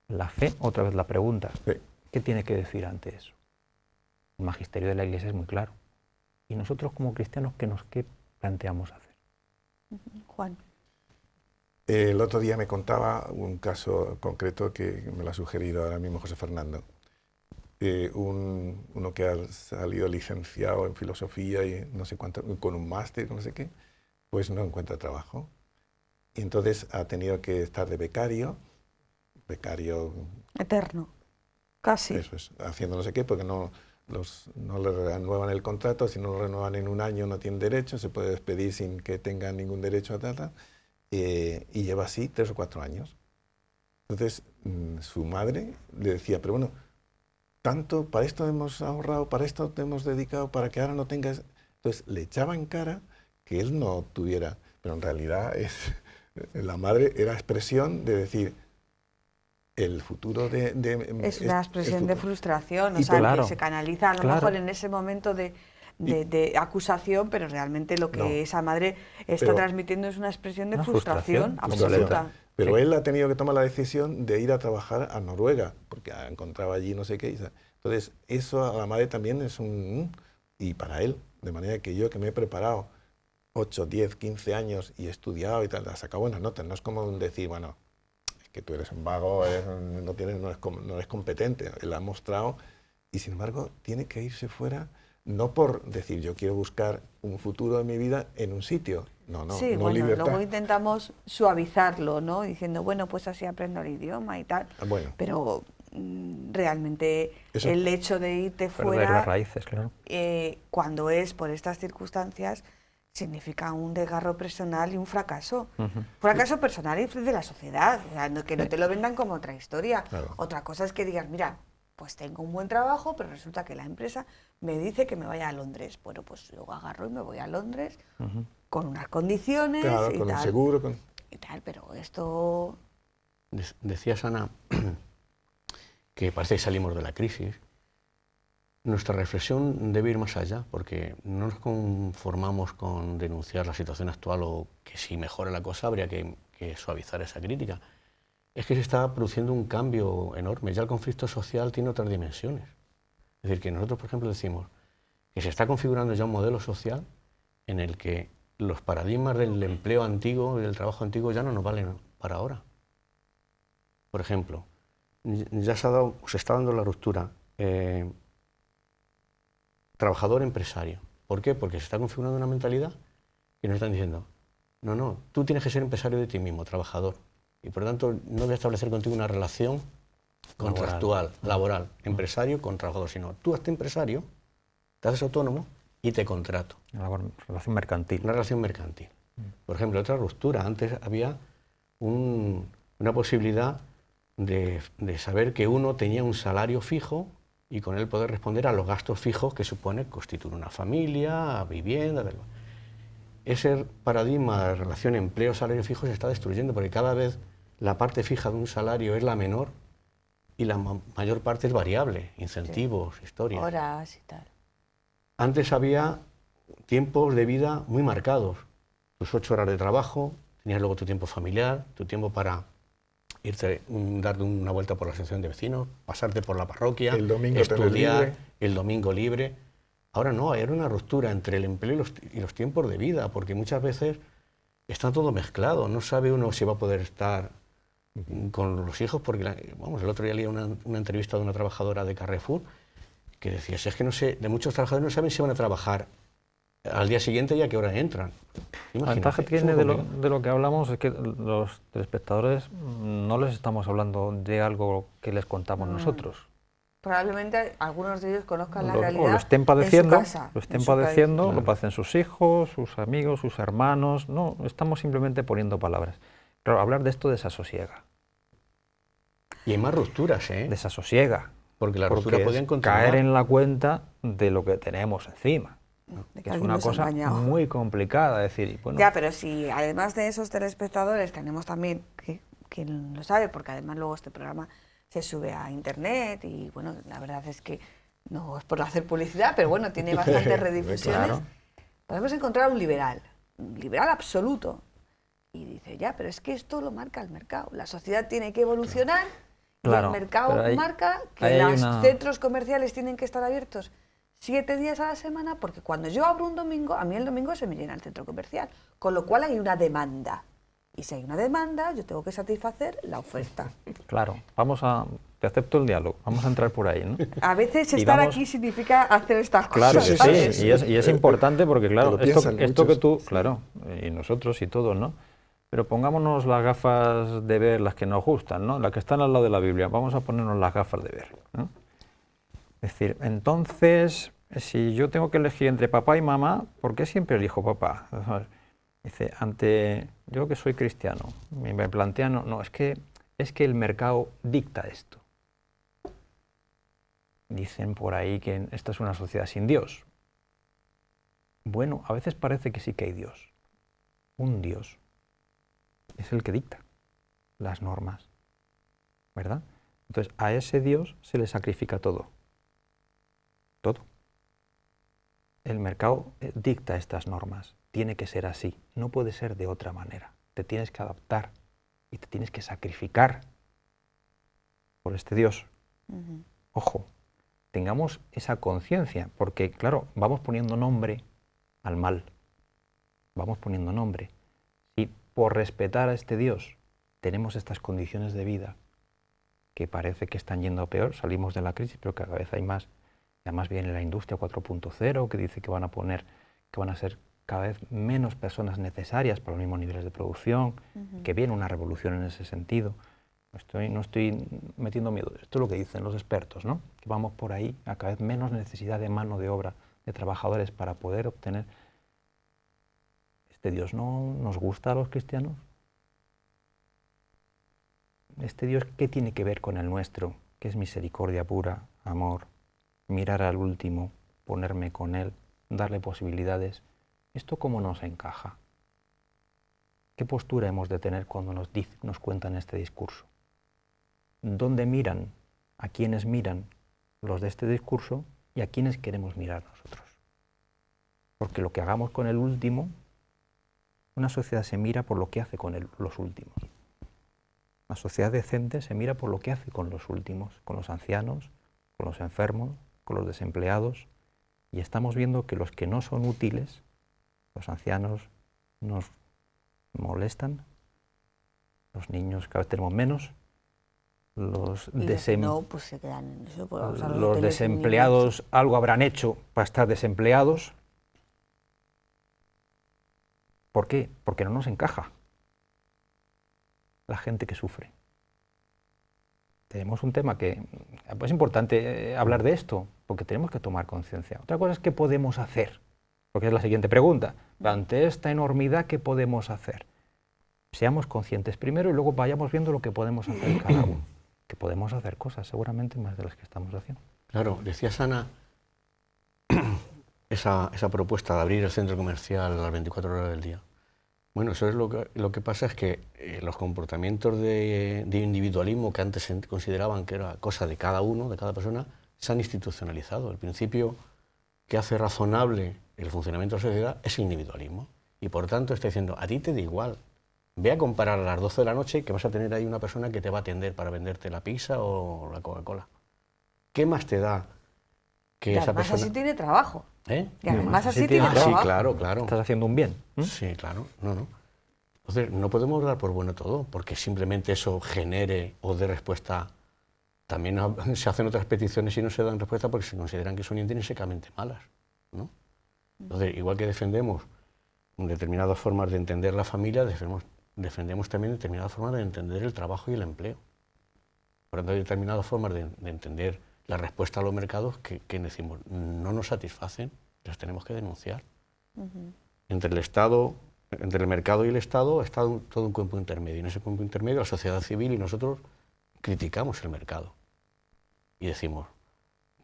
La fe, otra vez la pregunta, Sí. ¿qué tiene que decir ante eso? El magisterio de la Iglesia es muy claro. Y nosotros como cristianos, ¿qué planteamos hacer? Juan. El otro día me contaba un caso concreto que me lo ha sugerido ahora mismo José Fernando. Uno que ha salido licenciado en filosofía y no sé cuánto, con un máster, no sé qué, pues no encuentra trabajo. Y entonces ha tenido que estar de becario Eterno. Casi. eso es, haciendo no sé qué, porque no le renuevan el contrato. Si no lo renuevan en un año no tiene derecho, se puede despedir sin que tenga ningún derecho a tal, y lleva así 3 o 4 años. Entonces su madre le decía, pero bueno, tanto, para esto hemos ahorrado, para esto te hemos dedicado, para que ahora no tengas... Entonces le echaba en cara que él no tuviera, pero en realidad la madre era expresión de decir, el futuro es una expresión de frustración, o Y sea, claro, que se canaliza a lo claro. mejor en ese momento de acusación, pero realmente lo que No. esa madre está Pero- transmitiendo es una expresión de Una frustración frustración absoluta. Pero Sí. él ha tenido que tomar la decisión de ir a trabajar a Noruega, porque encontraba allí no sé qué. Entonces, eso a la madre también es y para él, de manera que yo que me he preparado 8, 10, 15 años y he estudiado y tal, ha sacado buenas notas. No es como decir, bueno, es que tú eres un vago, no eres competente. Él ha mostrado y sin embargo tiene que irse fuera, no por decir yo quiero buscar un futuro de mi vida en un sitio. No, Sí, no bueno, libertad. luego intentamos suavizarlo, ¿no? Diciendo, bueno, pues así aprendo el idioma y tal. Bueno, Pero realmente Eso- el hecho de irte Perder las fuera, raíces, claro. cuando es por estas circunstancias, significa un desgarro personal y un fracaso. Ujú. Fracaso personal y de la sociedad, o sea, que no te lo vendan como otra historia. Claro. Otra cosa es que digas, mira, pues tengo un buen trabajo, pero resulta que la empresa me dice que me vaya a Londres. Bueno, pues yo agarro y me voy a Londres Ujú. con unas condiciones claro, y con un tal. seguro, Y tal, pero esto... Decías, Ana, que parece que salimos de la crisis. Nuestra reflexión debe ir más allá, porque no nos conformamos con denunciar la situación actual o que si mejora la cosa habría que suavizar esa crítica. Es que se está produciendo un cambio enorme. Ya el conflicto social tiene otras dimensiones. Es decir, que nosotros, por ejemplo, decimos que se está configurando ya un modelo social en el que los paradigmas del empleo antiguo y del trabajo antiguo ya no nos valen para ahora. Por ejemplo, ya se está dando la ruptura trabajador-empresario. ¿Por qué? Porque se está configurando una mentalidad que nos están diciendo, no, tú tienes que ser empresario de ti mismo, trabajador, y por lo tanto no voy a establecer contigo una relación contractual, laboral, empresario con trabajador, sino tú hazte empresario, te haces autónomo y te contrato. Una relación mercantil. Una relación mercantil. Por ejemplo, otra ruptura. Antes había una posibilidad de saber que uno tenía un salario fijo y con él poder responder a los gastos fijos que supone constituir una familia, vivienda. Ese paradigma de relación empleo-salario fijo se está destruyendo porque cada vez la parte fija de un salario es la menor y la mayor parte es variable, incentivos, historias. Horas y tal. Antes había tiempos de vida muy marcados. Tus 8 horas de trabajo, tenías luego tu tiempo familiar, tu tiempo para darte una vuelta por la asociación de vecinos, pasarte por la parroquia, el domingo tener estudiar, libre. el domingo libre. Ahora no, hay una ruptura entre el empleo y los tiempos de vida, porque muchas veces está todo mezclado, no sabe uno si va a poder estar con los hijos, porque el otro día leí una entrevista de una trabajadora de Carrefour que decía, si es que no sé, de muchos trabajadores no saben si van a trabajar al día siguiente y a qué hora entran. La ventaja que tiene de lo que hablamos es que los telespectadores no les estamos hablando de algo que les contamos nosotros. Probablemente algunos de ellos conozcan la realidad o lo estén padeciendo, en su casa, lo estén padeciendo, claro. lo padecen sus hijos, sus amigos, sus hermanos. No, estamos simplemente poniendo palabras. Claro, hablar de esto desasosiega. Y hay más rupturas, ¿eh? Desasosiega. Porque la ruptura podían continuar. Caer en la cuenta de lo que tenemos encima. de que Es alguien una nos ha cosa engañado. muy complicada, decir, bueno, Ya, pero si además de esos telespectadores tenemos también, quien lo sabe, porque además luego este programa se sube a internet y bueno, la verdad es que no es por hacer publicidad, pero bueno, tiene bastantes redifusiones. Claro. Podemos encontrar un liberal absoluto, y dice, ya, pero es que esto lo marca el mercado. La sociedad tiene que evolucionar Claro, y el mercado pero marca que ahí hay los centros comerciales tienen que estar abiertos 7 días a la semana, porque cuando yo abro un domingo, a mí el domingo se me llena el centro comercial, con lo cual hay una demanda. Y si hay una demanda, yo tengo que satisfacer la oferta. Claro, te acepto el diálogo, vamos a entrar por ahí, ¿no? A veces Y estar vamos- aquí significa hacer estas Claro cosas. que ¿sabes? sí, y es importante porque, claro, Lo piensan esto que muchos. tú, claro, y nosotros y todos, ¿no? Pero pongámonos las gafas de ver, las que nos gustan, ¿no? Las que están al lado de la Biblia, vamos a ponernos las gafas de ver, ¿no? Es decir, entonces, si yo tengo que elegir entre papá y mamá, ¿por qué siempre elijo papá? Dice, yo que soy cristiano, me plantean, no, es que el mercado dicta esto. Dicen por ahí que esta es una sociedad sin Dios. Bueno, a veces parece que sí que hay Dios. Un Dios es el que dicta las normas, ¿verdad? Entonces, a ese Dios se le sacrifica todo. Todo. El mercado dicta estas normas. Tiene que ser así. No puede ser de otra manera. Te tienes que adaptar y te tienes que sacrificar por este Dios. Ojo, tengamos esa conciencia, porque, claro, vamos poniendo nombre al mal. Vamos poniendo nombre. Si por respetar a este Dios tenemos estas condiciones de vida que parece que están yendo a peor, salimos de la crisis, pero cada vez hay más. Además viene la industria 4.0 que dice que van a ser cada vez menos personas necesarias para los mismos niveles de producción, que viene una revolución en ese sentido. No estoy metiendo miedo, esto es lo que dicen los expertos, ¿no? Que vamos por ahí a cada vez menos necesidad de mano de obra, de trabajadores para poder obtener. ¿Este Dios no nos gusta a los cristianos? ¿Este Dios qué tiene que ver con el nuestro? Que es misericordia pura, amor, mirar al último, ponerme con él, darle posibilidades. ¿Esto cómo nos encaja? ¿Qué postura hemos de tener cuando nos cuentan este discurso? ¿Dónde miran? ¿A quiénes miran los de este discurso y a quiénes queremos mirar nosotros? Porque lo que hagamos con el último, una sociedad se mira por lo que hace con los últimos. Una sociedad decente se mira por lo que hace con los últimos, con los ancianos, con los enfermos, con los desempleados, y estamos viendo que los que no son útiles, los ancianos, nos molestan, los niños cada vez tenemos menos, los desempleados algo habrán hecho para estar desempleados. ¿Por qué? Porque no nos encaja la gente que sufre. Tenemos un tema que es importante hablar de esto, porque tenemos que tomar conciencia. Otra cosa es qué podemos hacer, porque es la siguiente pregunta. Ante esta enormidad, ¿qué podemos hacer? Seamos conscientes primero y luego vayamos viendo lo que podemos hacer cada uno. Que podemos hacer cosas, seguramente más de las que estamos haciendo. Claro, decía Sana, esa propuesta de abrir el centro comercial a las 24 horas del día. Bueno, eso es lo que pasa es que los comportamientos de individualismo que antes se consideraban que era cosa de cada uno, de cada persona, se han institucionalizado. El principio que hace razonable el funcionamiento de la sociedad es el individualismo. Y por tanto está diciendo, a ti te da igual Ve a comparar a las 12 de la noche que vas a tener ahí una persona que te va a atender para venderte la pizza o la Coca-Cola. ¿Qué más te da que esa persona? Además así tiene trabajo. ¿Eh? Y además así tiene tiene Sí, trabajo. claro, claro. Estás haciendo un bien. Sí, claro. No. Entonces, no podemos dar por bueno todo, porque simplemente eso genere o dé respuesta. También se hacen otras peticiones y no se dan respuesta porque se consideran que son intrínsecamente malas, ¿no? Entonces, igual que defendemos determinadas formas de entender la familia, defendemos también determinadas formas de entender el trabajo y el empleo. Por lo tanto, hay determinadas formas de entender la respuesta a los mercados que decimos no nos satisfacen, las tenemos que denunciar. Entre el Estado, entre el mercado y el Estado está todo un campo intermedio. En ese campo intermedio la sociedad civil y nosotros criticamos el mercado y decimos,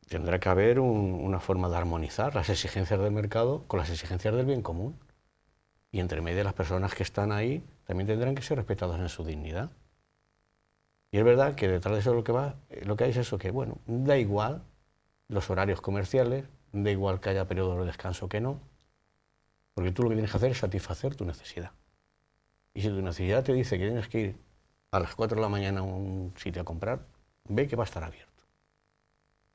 tendrá que haber una forma de armonizar las exigencias del mercado con las exigencias del bien común. Y entre medio las personas que están ahí también tendrán que ser respetadas en su dignidad. Y es verdad que detrás de eso lo que hay es eso, que bueno, da igual los horarios comerciales, da igual que haya periodos de descanso que no, porque tú lo que tienes que hacer es satisfacer tu necesidad. Y si tu necesidad te dice que tienes que ir a las 4 de la mañana a un sitio a comprar, ve que va a estar abierto.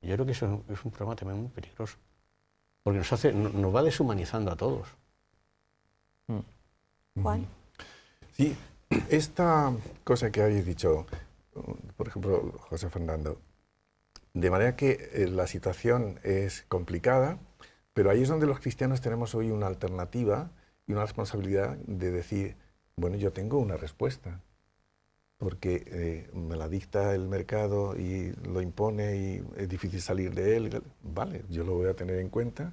Yo creo que eso es un problema también muy peligroso, porque nos va deshumanizando a todos. Juan. Sí, esta cosa que habéis dicho, por ejemplo, José Fernando, de manera que la situación es complicada, pero ahí es donde los cristianos tenemos hoy una alternativa y una responsabilidad de decir, bueno, yo tengo una respuesta, porque me la dicta el mercado y lo impone y es difícil salir de él. Vale, yo lo voy a tener en cuenta,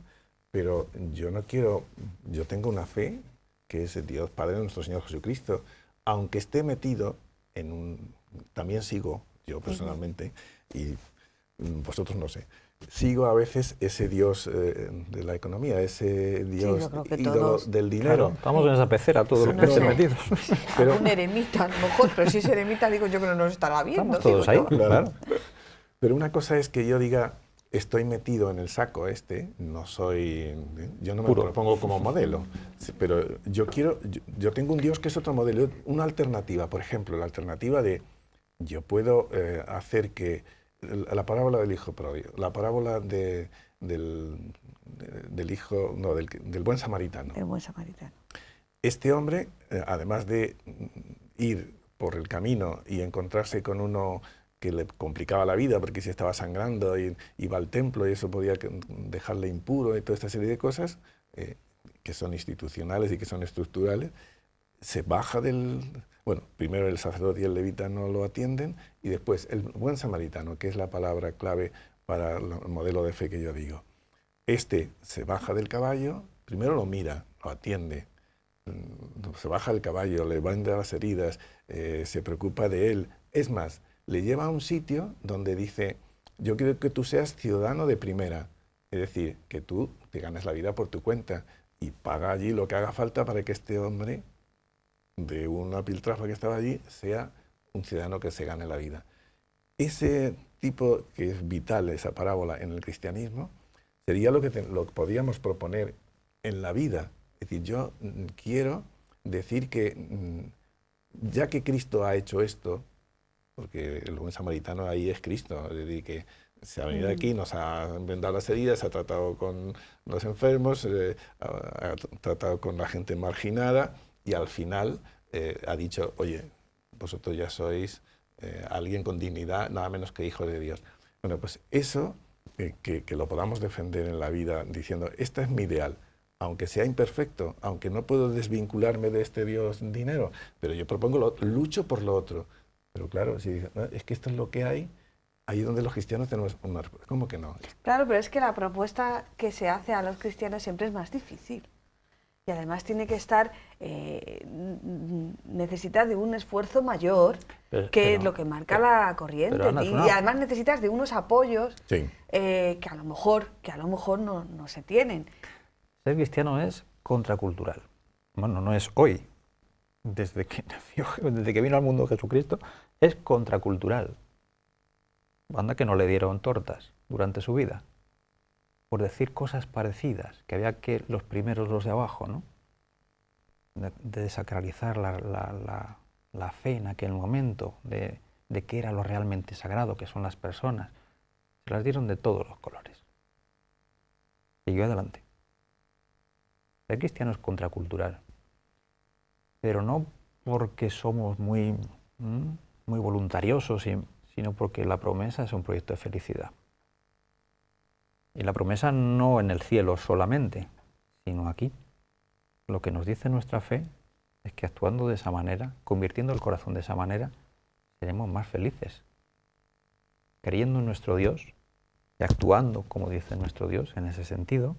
pero yo no quiero, yo tengo una fe que es el Dios Padre de nuestro Señor Jesucristo, aunque esté metido en un... También sigo, yo personalmente, y vosotros no sé, sigo a veces ese Dios de la economía, ese Dios ídolo del dinero. Claro, estamos en esa pecera todos los peces metidos. Pero, algún eremita a lo mejor, pero si es eremita digo yo que no nos estará viendo. Estamos todos ahí, claro. Pero una cosa es que yo diga, estoy metido en el saco no soy, yo no me propongo como modelo, pero yo tengo un Dios que es otro modelo, una alternativa, por ejemplo, la alternativa de, yo puedo hacer que, la parábola del hijo pródigo, la parábola del hijo, no, del buen samaritano. El buen samaritano. Este hombre, además de ir por el camino y encontrarse con uno que le complicaba la vida porque si estaba sangrando y iba al templo y eso podía dejarle impuro y toda esta serie de cosas que son institucionales y que son estructurales, se baja del... Bueno, primero el sacerdote y el levita no lo atienden y después el buen samaritano, que es la palabra clave para el modelo de fe que yo digo. Este se baja del caballo, primero lo mira, lo atiende, se baja del caballo, le venda las heridas, se preocupa de él. Es más, le lleva a un sitio donde dice, yo quiero que tú seas ciudadano de primera, es decir, que tú te ganes la vida por tu cuenta y paga allí lo que haga falta para que este hombre de una piltrafa que estaba allí sea un ciudadano que se gane la vida. Ese tipo que es vital, esa parábola en el cristianismo, sería lo que podríamos proponer en la vida. Es decir, yo quiero decir que ya que Cristo ha hecho esto, porque el buen samaritano ahí es Cristo, es decir, que se ha venido aquí, nos ha vendado las heridas, ha tratado con los enfermos, ha tratado con la gente marginada y al final ha dicho, oye, vosotros ya sois alguien con dignidad, nada menos que hijo de Dios. Bueno, pues eso, que lo podamos defender en la vida diciendo, este es mi ideal, aunque sea imperfecto, aunque no puedo desvincularme de este Dios dinero, pero yo propongo, lucho por lo otro. Pero claro, si dicen, no, es que esto es lo que hay, ahí es donde los cristianos tenemos una respuesta. ¿Cómo que no? Claro, pero es que la propuesta que se hace a los cristianos siempre es más difícil. Y además tiene que estar, necesita de un esfuerzo mayor que lo que marca la corriente. Ana, y además necesitas de unos apoyos Sí. que a lo mejor no se tienen. Ser cristiano es contracultural. Bueno, no es hoy. Desde que nació, desde que vino al mundo Jesucristo, es contracultural. Anda que no le dieron tortas durante su vida por decir cosas parecidas, que había que los primeros, los de abajo, ¿no? de desacralizar la fe en aquel momento, de qué era lo realmente sagrado, que son las personas. Se las dieron de todos los colores. Siguió adelante. Ser cristiano es contracultural, pero no porque somos muy voluntariosos, sino porque la promesa es un proyecto de felicidad. Y la promesa no en el cielo solamente, sino aquí. Lo que nos dice nuestra fe es que actuando de esa manera, convirtiendo el corazón de esa manera, seremos más felices. Creyendo en nuestro Dios y actuando como dice nuestro Dios en ese sentido,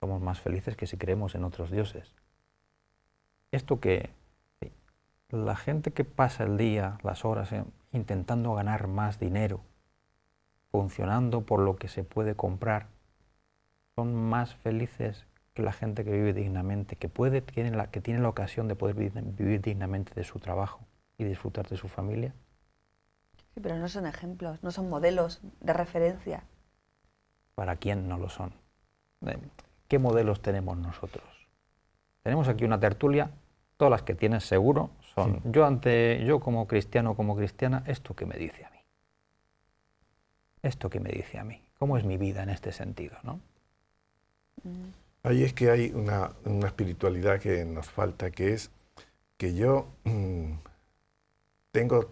somos más felices que si creemos en otros dioses. Esto que la gente que pasa el día, las horas, intentando ganar más dinero, funcionando por lo que se puede comprar, son más felices que la gente que vive dignamente, que tiene la ocasión de poder vivir dignamente de su trabajo y disfrutar de su familia. Sí, pero no son ejemplos, no son modelos de referencia. ¿Para quién no lo son? ¿Qué modelos tenemos nosotros? Tenemos aquí una tertulia, todas las que tienes seguro son, yo como cristiano, como cristiana, ¿esto qué me dice a mí? ¿Esto qué me dice a mí? ¿Cómo es mi vida en este sentido, no? Ahí es que hay una espiritualidad que nos falta, que es que yo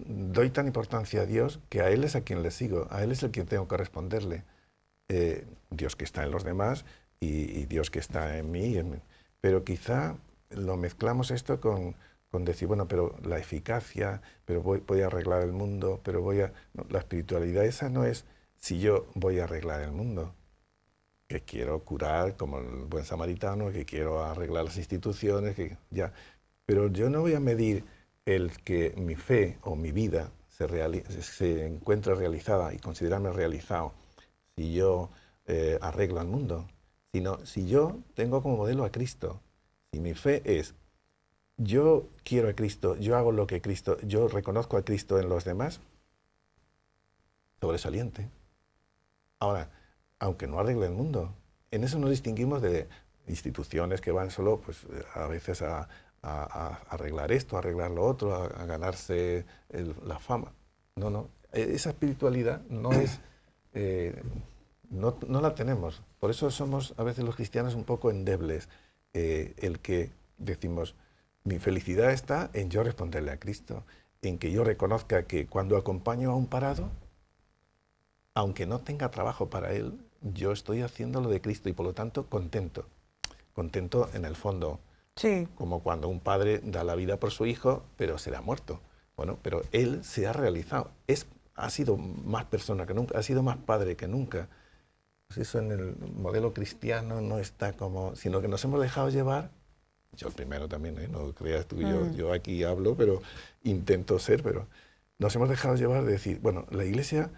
doy tan importancia a Dios que a Él es a quien le sigo, a Él es el quien tengo que responderle. Dios que está en los demás y Dios que está en mí. Pero quizá lo mezclamos esto con decir, bueno, pero la eficacia, pero voy a arreglar el mundo, pero no, la espiritualidad esa no es si yo voy a arreglar el mundo, que quiero curar como el buen samaritano, que quiero arreglar las instituciones, pero yo no voy a medir el que mi fe o mi vida se encuentre realizada y considerarme realizado si yo arreglo el mundo, sino si yo tengo como modelo a Cristo. Si mi fe es, yo quiero a Cristo, yo hago lo que Cristo, yo reconozco a Cristo en los demás, sobresaliente. Ahora, aunque no arregle el mundo, en eso nos distinguimos de instituciones que van solo, pues, a veces a arreglar esto, a arreglar lo otro, a ganarse la fama. No, esa espiritualidad no es... No la tenemos. Por eso somos a veces los cristianos un poco endebles. El que decimos, mi felicidad está en yo responderle a Cristo, en que yo reconozca que cuando acompaño a un parado, aunque no tenga trabajo para él, yo estoy haciendo lo de Cristo y por lo tanto contento. Contento en el fondo. Sí. Como cuando un padre da la vida por su hijo, pero será muerto. Bueno, pero él se ha realizado. Ha sido más persona que nunca, ha sido más padre que nunca. Pues eso en el modelo cristiano no está como, sino que nos hemos dejado llevar, yo el primero también, no creas tú, yo aquí hablo, pero intento ser, pero nos hemos dejado llevar de decir, bueno, la Iglesia,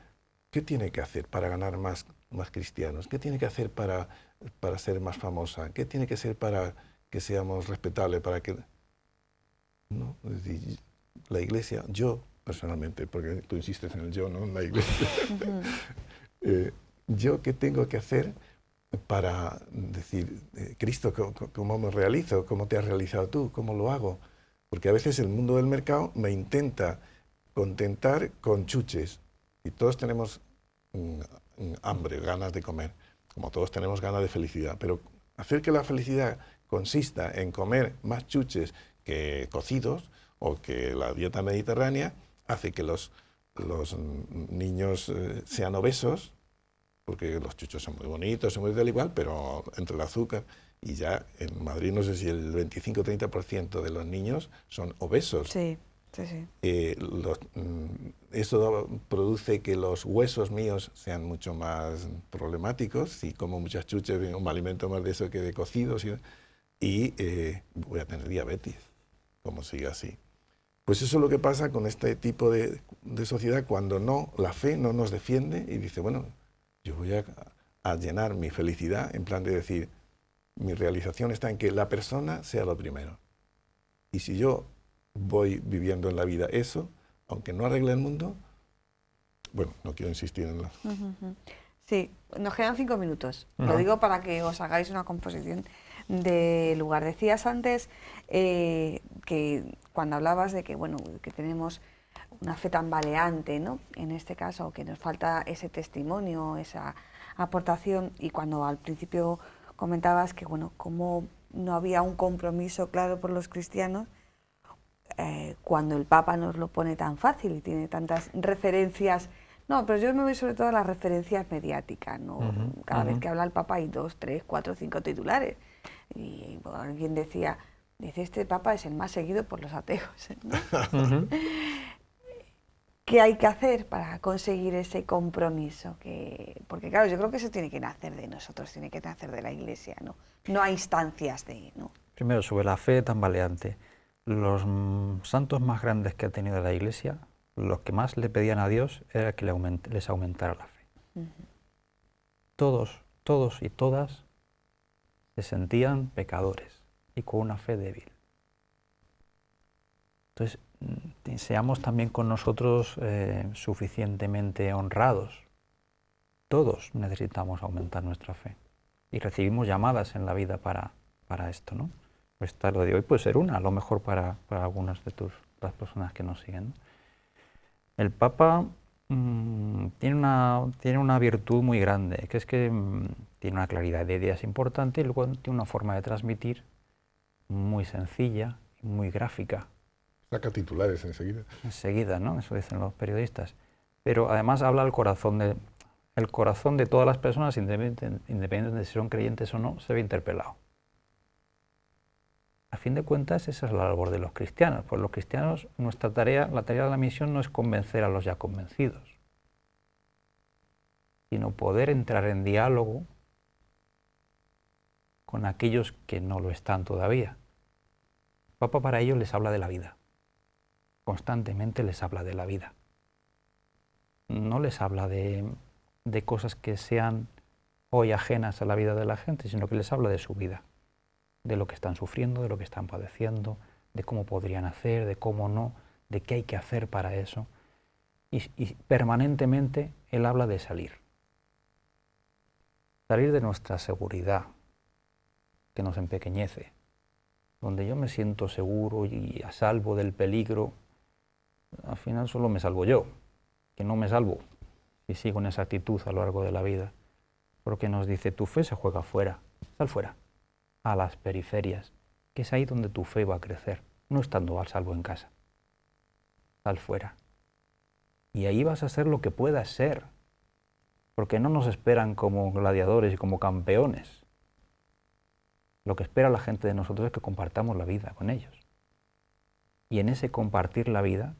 ¿qué tiene que hacer para ganar más cristianos? ¿Qué tiene que hacer para ser más famosa? ¿Qué tiene que hacer para que seamos respetables? Para que... No, es decir, la Iglesia, yo personalmente, porque tú insistes en el yo, ¿no? En la Iglesia. ¿Yo qué tengo que hacer para decir, Cristo, ¿cómo me realizo? ¿Cómo te has realizado tú? ¿Cómo lo hago? Porque a veces el mundo del mercado me intenta contentar con chuches. Y todos tenemos hambre, ganas de comer, como todos tenemos ganas de felicidad. Pero hacer que la felicidad consista en comer más chuches que cocidos o que la dieta mediterránea hace que los niños sean obesos, porque los chuchos son muy bonitos, son muy tal igual, pero entre el azúcar y ya en Madrid no sé si el 25-30% de los niños son obesos. Sí. Eso produce que los huesos míos sean mucho más problemáticos, si como muchas chuches me alimento más de eso que de cocidos y voy a tener diabetes, como sigue así. Pues eso es lo que pasa con este tipo de sociedad cuando la fe no nos defiende y dice, bueno, yo voy a llenar mi felicidad en plan de decir, mi realización está en que la persona sea lo primero. Y si yo voy viviendo en la vida eso, aunque no arregle el mundo, bueno, no quiero insistir en la... Sí, nos quedan 5 minutos. Lo digo para que os hagáis una composición de lugar. Decías antes que cuando hablabas de que, bueno, que tenemos una fe tambaleante, ¿no? En este caso, que nos falta ese testimonio, esa aportación, y cuando al principio comentabas que, bueno, como no había un compromiso claro por los cristianos, cuando el Papa nos lo pone tan fácil y tiene tantas referencias. No, pero yo me voy sobre todo a las referencias mediáticas, ¿no? Cada vez que habla el Papa hay 2, 3, 4, 5 titulares. Y bueno, alguien dice, este Papa es el más seguido por los ateos, ¿no? ¿Qué hay que hacer para conseguir ese compromiso? Porque claro, yo creo que eso tiene que nacer de nosotros, tiene que nacer de la Iglesia, ¿no? No hay instancias de... ¿no? Primero, sobre la fe tambaleante. Los santos más grandes que ha tenido la Iglesia, los que más le pedían a Dios era que les aumentara la fe. Todos y todas se sentían pecadores y con una fe débil. Entonces, seamos también con nosotros suficienmente honrados. Todos necesitamos aumentar nuestra fe y recibimos llamadas en la vida para esto, ¿no? Esta lo de hoy puede ser una, a lo mejor para algunas de las personas que nos siguen, ¿no? El Papa tiene una virtud muy grande, que es que tiene una claridad de ideas importante y luego tiene una forma de transmitir muy sencilla y muy gráfica. Saca titulares enseguida. Enseguida, ¿no? Eso dicen los periodistas. Pero además habla el corazón de todas las personas, independientemente de si son creyentes o no, se ve interpelado. A fin de cuentas, esa es la labor de los cristianos. Pues los cristianos, nuestra tarea, la tarea de la misión no es convencer a los ya convencidos, sino poder entrar en diálogo con aquellos que no lo están todavía. El Papa para ellos les habla de la vida. Constantemente les habla de la vida. No les habla de cosas que sean hoy ajenas a la vida de la gente, sino que les habla de su vida, de lo que están sufriendo, de lo que están padeciendo, de cómo podrían hacer, de cómo no, de qué hay que hacer para eso. Y permanentemente él habla de salir. Salir de nuestra seguridad, que nos empequeñece, donde yo me siento seguro y a salvo del peligro. Al final solo me salvo yo, que no me salvo si sigo en esa actitud a lo largo de la vida. Porque nos dice, tu fe se juega fuera, sal fuera, a las periferias, que es ahí donde tu fe va a crecer, no estando al salvo en casa. Sal fuera. Y ahí vas a ser lo que puedas ser, porque no nos esperan como gladiadores y como campeones. Lo que espera la gente de nosotros es que compartamos la vida con ellos. Y en ese compartir la vida,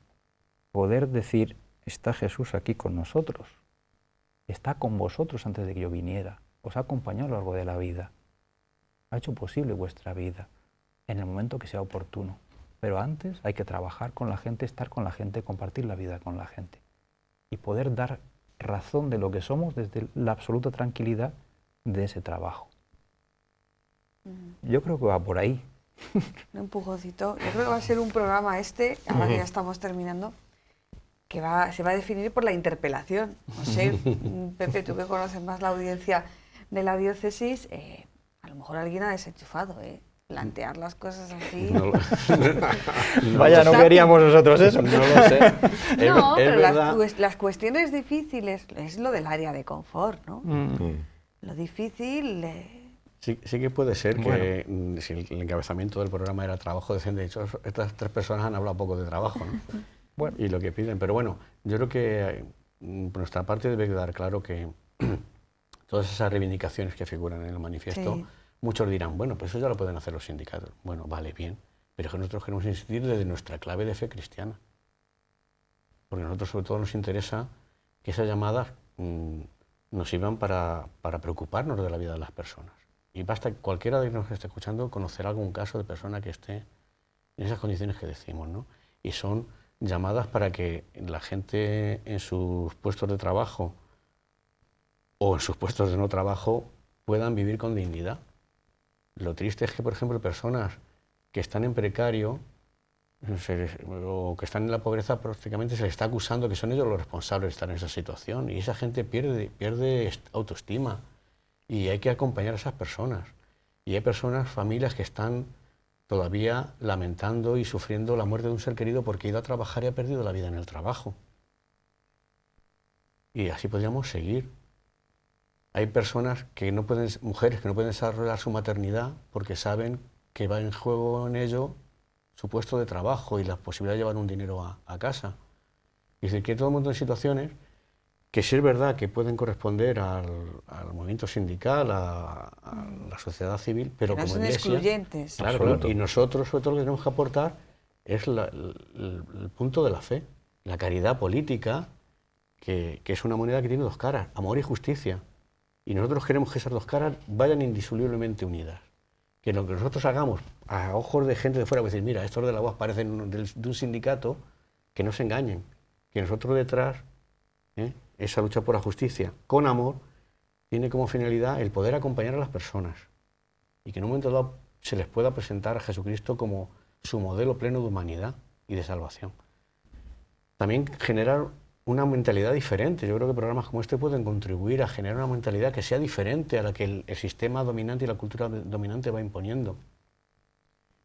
poder decir, está Jesús aquí con nosotros, está con vosotros antes de que yo viniera, os ha acompañado a lo largo de la vida, ha hecho posible vuestra vida en el momento que sea oportuno. Pero antes hay que trabajar con la gente, estar con la gente, compartir la vida con la gente y poder dar razón de lo que somos desde la absoluta tranquilidad de ese trabajo. Yo creo que va por ahí. Un empujoncito. Yo creo que va a ser un programa ahora que ya estamos terminando, que se va a definir por la interpelación. No sé, Pepe, tú que conoces más la audiencia de la diócesis, a lo mejor alguien ha desenchufado, plantear las cosas así. Vaya, no queríamos nosotros eso. No lo sé. No, pero las cuestiones difíciles es lo del área de confort, ¿no? Lo difícil... Sí que puede ser que si el encabezamiento del programa era trabajo decente. De hecho, estas tres personas han hablado poco de trabajo, ¿no? Bueno, y lo que piden. Pero bueno, yo creo que por nuestra parte debe quedar claro que todas esas reivindicaciones que figuran en el manifiesto, sí, muchos dirán, bueno, pues eso ya lo pueden hacer los sindicatos. Bueno, vale, bien, pero es que nosotros queremos insistir desde nuestra clave de fe cristiana. Porque a nosotros sobre todo nos interesa que esas llamadas nos sirvan para preocuparnos de la vida de las personas. Y basta que cualquiera de los que nos esté escuchando conocer algún caso de persona que esté en esas condiciones que decimos, ¿no? Y son llamadas para que la gente en sus puestos de trabajo o en sus puestos de no trabajo puedan vivir con dignidad. Lo triste es que, por ejemplo, personas que están en precario o que están en la pobreza, prácticamente se les está acusando que son ellos los responsables de estar en esa situación, y esa gente pierde autoestima, y hay que acompañar a esas personas. Y hay personas, familias que están todavía lamentando y sufriendo la muerte de un ser querido porque ha ido a trabajar y ha perdido la vida en el trabajo. Y así podríamos seguir. Hay personas que no pueden, mujeres que no pueden desarrollar su maternidad porque saben que va en juego en ello su puesto de trabajo y la posibilidad de llevar un dinero a casa. Es decir, que hay todo un montón de situaciones que sí es verdad que pueden corresponder al movimiento sindical, a la sociedad civil, pero que no como son Iglesia, excluyentes. claro, y nosotros sobre todo lo que tenemos que aportar es el punto de la fe, la caridad política, que es una moneda que tiene dos caras, amor y justicia. Y nosotros queremos que esas dos caras vayan indisolublemente unidas. Que lo que nosotros hagamos a ojos de gente de fuera, pues decir, mira, estos de la UAC parecen de un sindicato, que no se engañen, que nosotros detrás, esa lucha por la justicia, con amor, tiene como finalidad el poder acompañar a las personas y que en un momento dado se les pueda presentar a Jesucristo como su modelo pleno de humanidad y de salvación. También generar una mentalidad diferente. Yo creo que programas como este pueden contribuir a generar una mentalidad que sea diferente a la que el sistema dominante y la cultura dominante va imponiendo.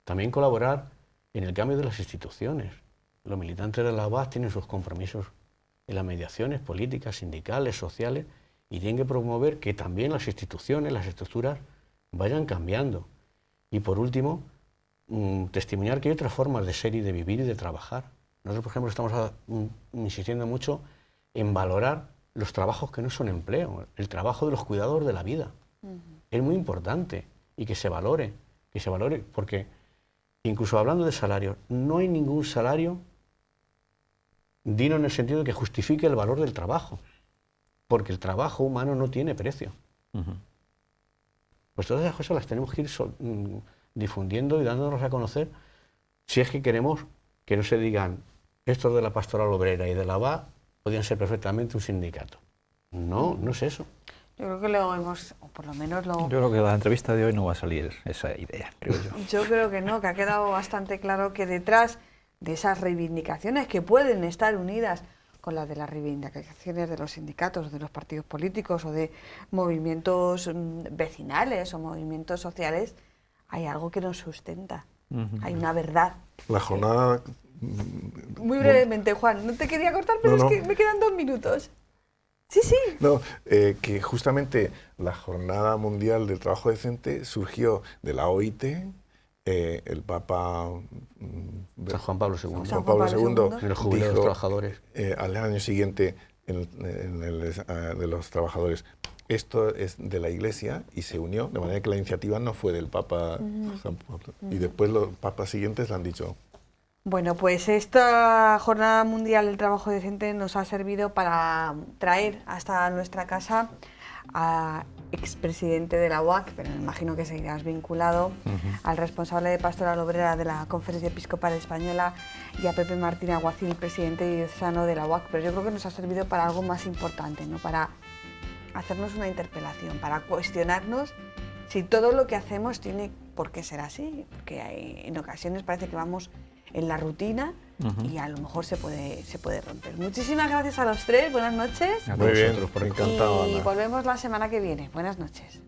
También colaborar en el cambio de las instituciones. Los militantes de la UAC tienen sus compromisos en las mediaciones políticas, sindicales, sociales, y tienen que promover que también las instituciones, las estructuras vayan cambiando. Y por último, testimoniar que hay otras formas de ser y de vivir y de trabajar. Nosotros, por ejemplo, estamos insistiendo mucho en valorar los trabajos que no son empleo, el trabajo de los cuidadores de la vida. Es muy importante y que se valore, porque incluso hablando de salarios, no hay ningún salario digno en el sentido de que justifique el valor del trabajo, porque el trabajo humano no tiene precio. Pues todas esas cosas las tenemos que ir difundiendo y dándonos a conocer si es que queremos que no se digan estos de la Pastoral Obrera y de la UAC podían ser perfectamente un sindicato. No, no es eso. Yo creo que lo hemos, o por lo menos lo... Yo creo que de la entrevista de hoy no va a salir esa idea, creo yo. Yo creo que no, que ha quedado bastante claro que detrás de esas reivindicaciones que pueden estar unidas con las de las reivindicaciones de los sindicatos, de los partidos políticos o de movimientos vecinales o movimientos sociales, hay algo que nos sustenta, hay una verdad. La jornada... Muy brevemente, Juan, no te quería cortar, pero es que me quedan 2 minutos. Sí, sí. No, que justamente la Jornada Mundial del Trabajo Decente surgió de la OIT, el Papa San Juan Pablo II, Juan Pablo II en el jubileo de los trabajadores. Al año siguiente de los trabajadores. Esto es de la Iglesia y se unió, de manera que la iniciativa no fue del Papa San Pablo. Y después los papas siguientes le han dicho... Bueno, pues esta Jornada Mundial del Trabajo Decente nos ha servido para traer hasta nuestra casa a expresidente de la UAC, pero me imagino que seguirás vinculado, al responsable de Pastoral Obrera de la Conferencia Episcopal Española y a Pepe Martín Aguacil, presidente diocesano de la UAC. Pero yo creo que nos ha servido para algo más importante, ¿no? Para hacernos una interpelación, para cuestionarnos si todo lo que hacemos tiene por qué ser así, porque en ocasiones parece que vamos en la rutina y a lo mejor se puede romper. Muchísimas gracias a los tres, buenas noches. Muy bien, encantado. Y volvemos la semana que viene. Buenas noches.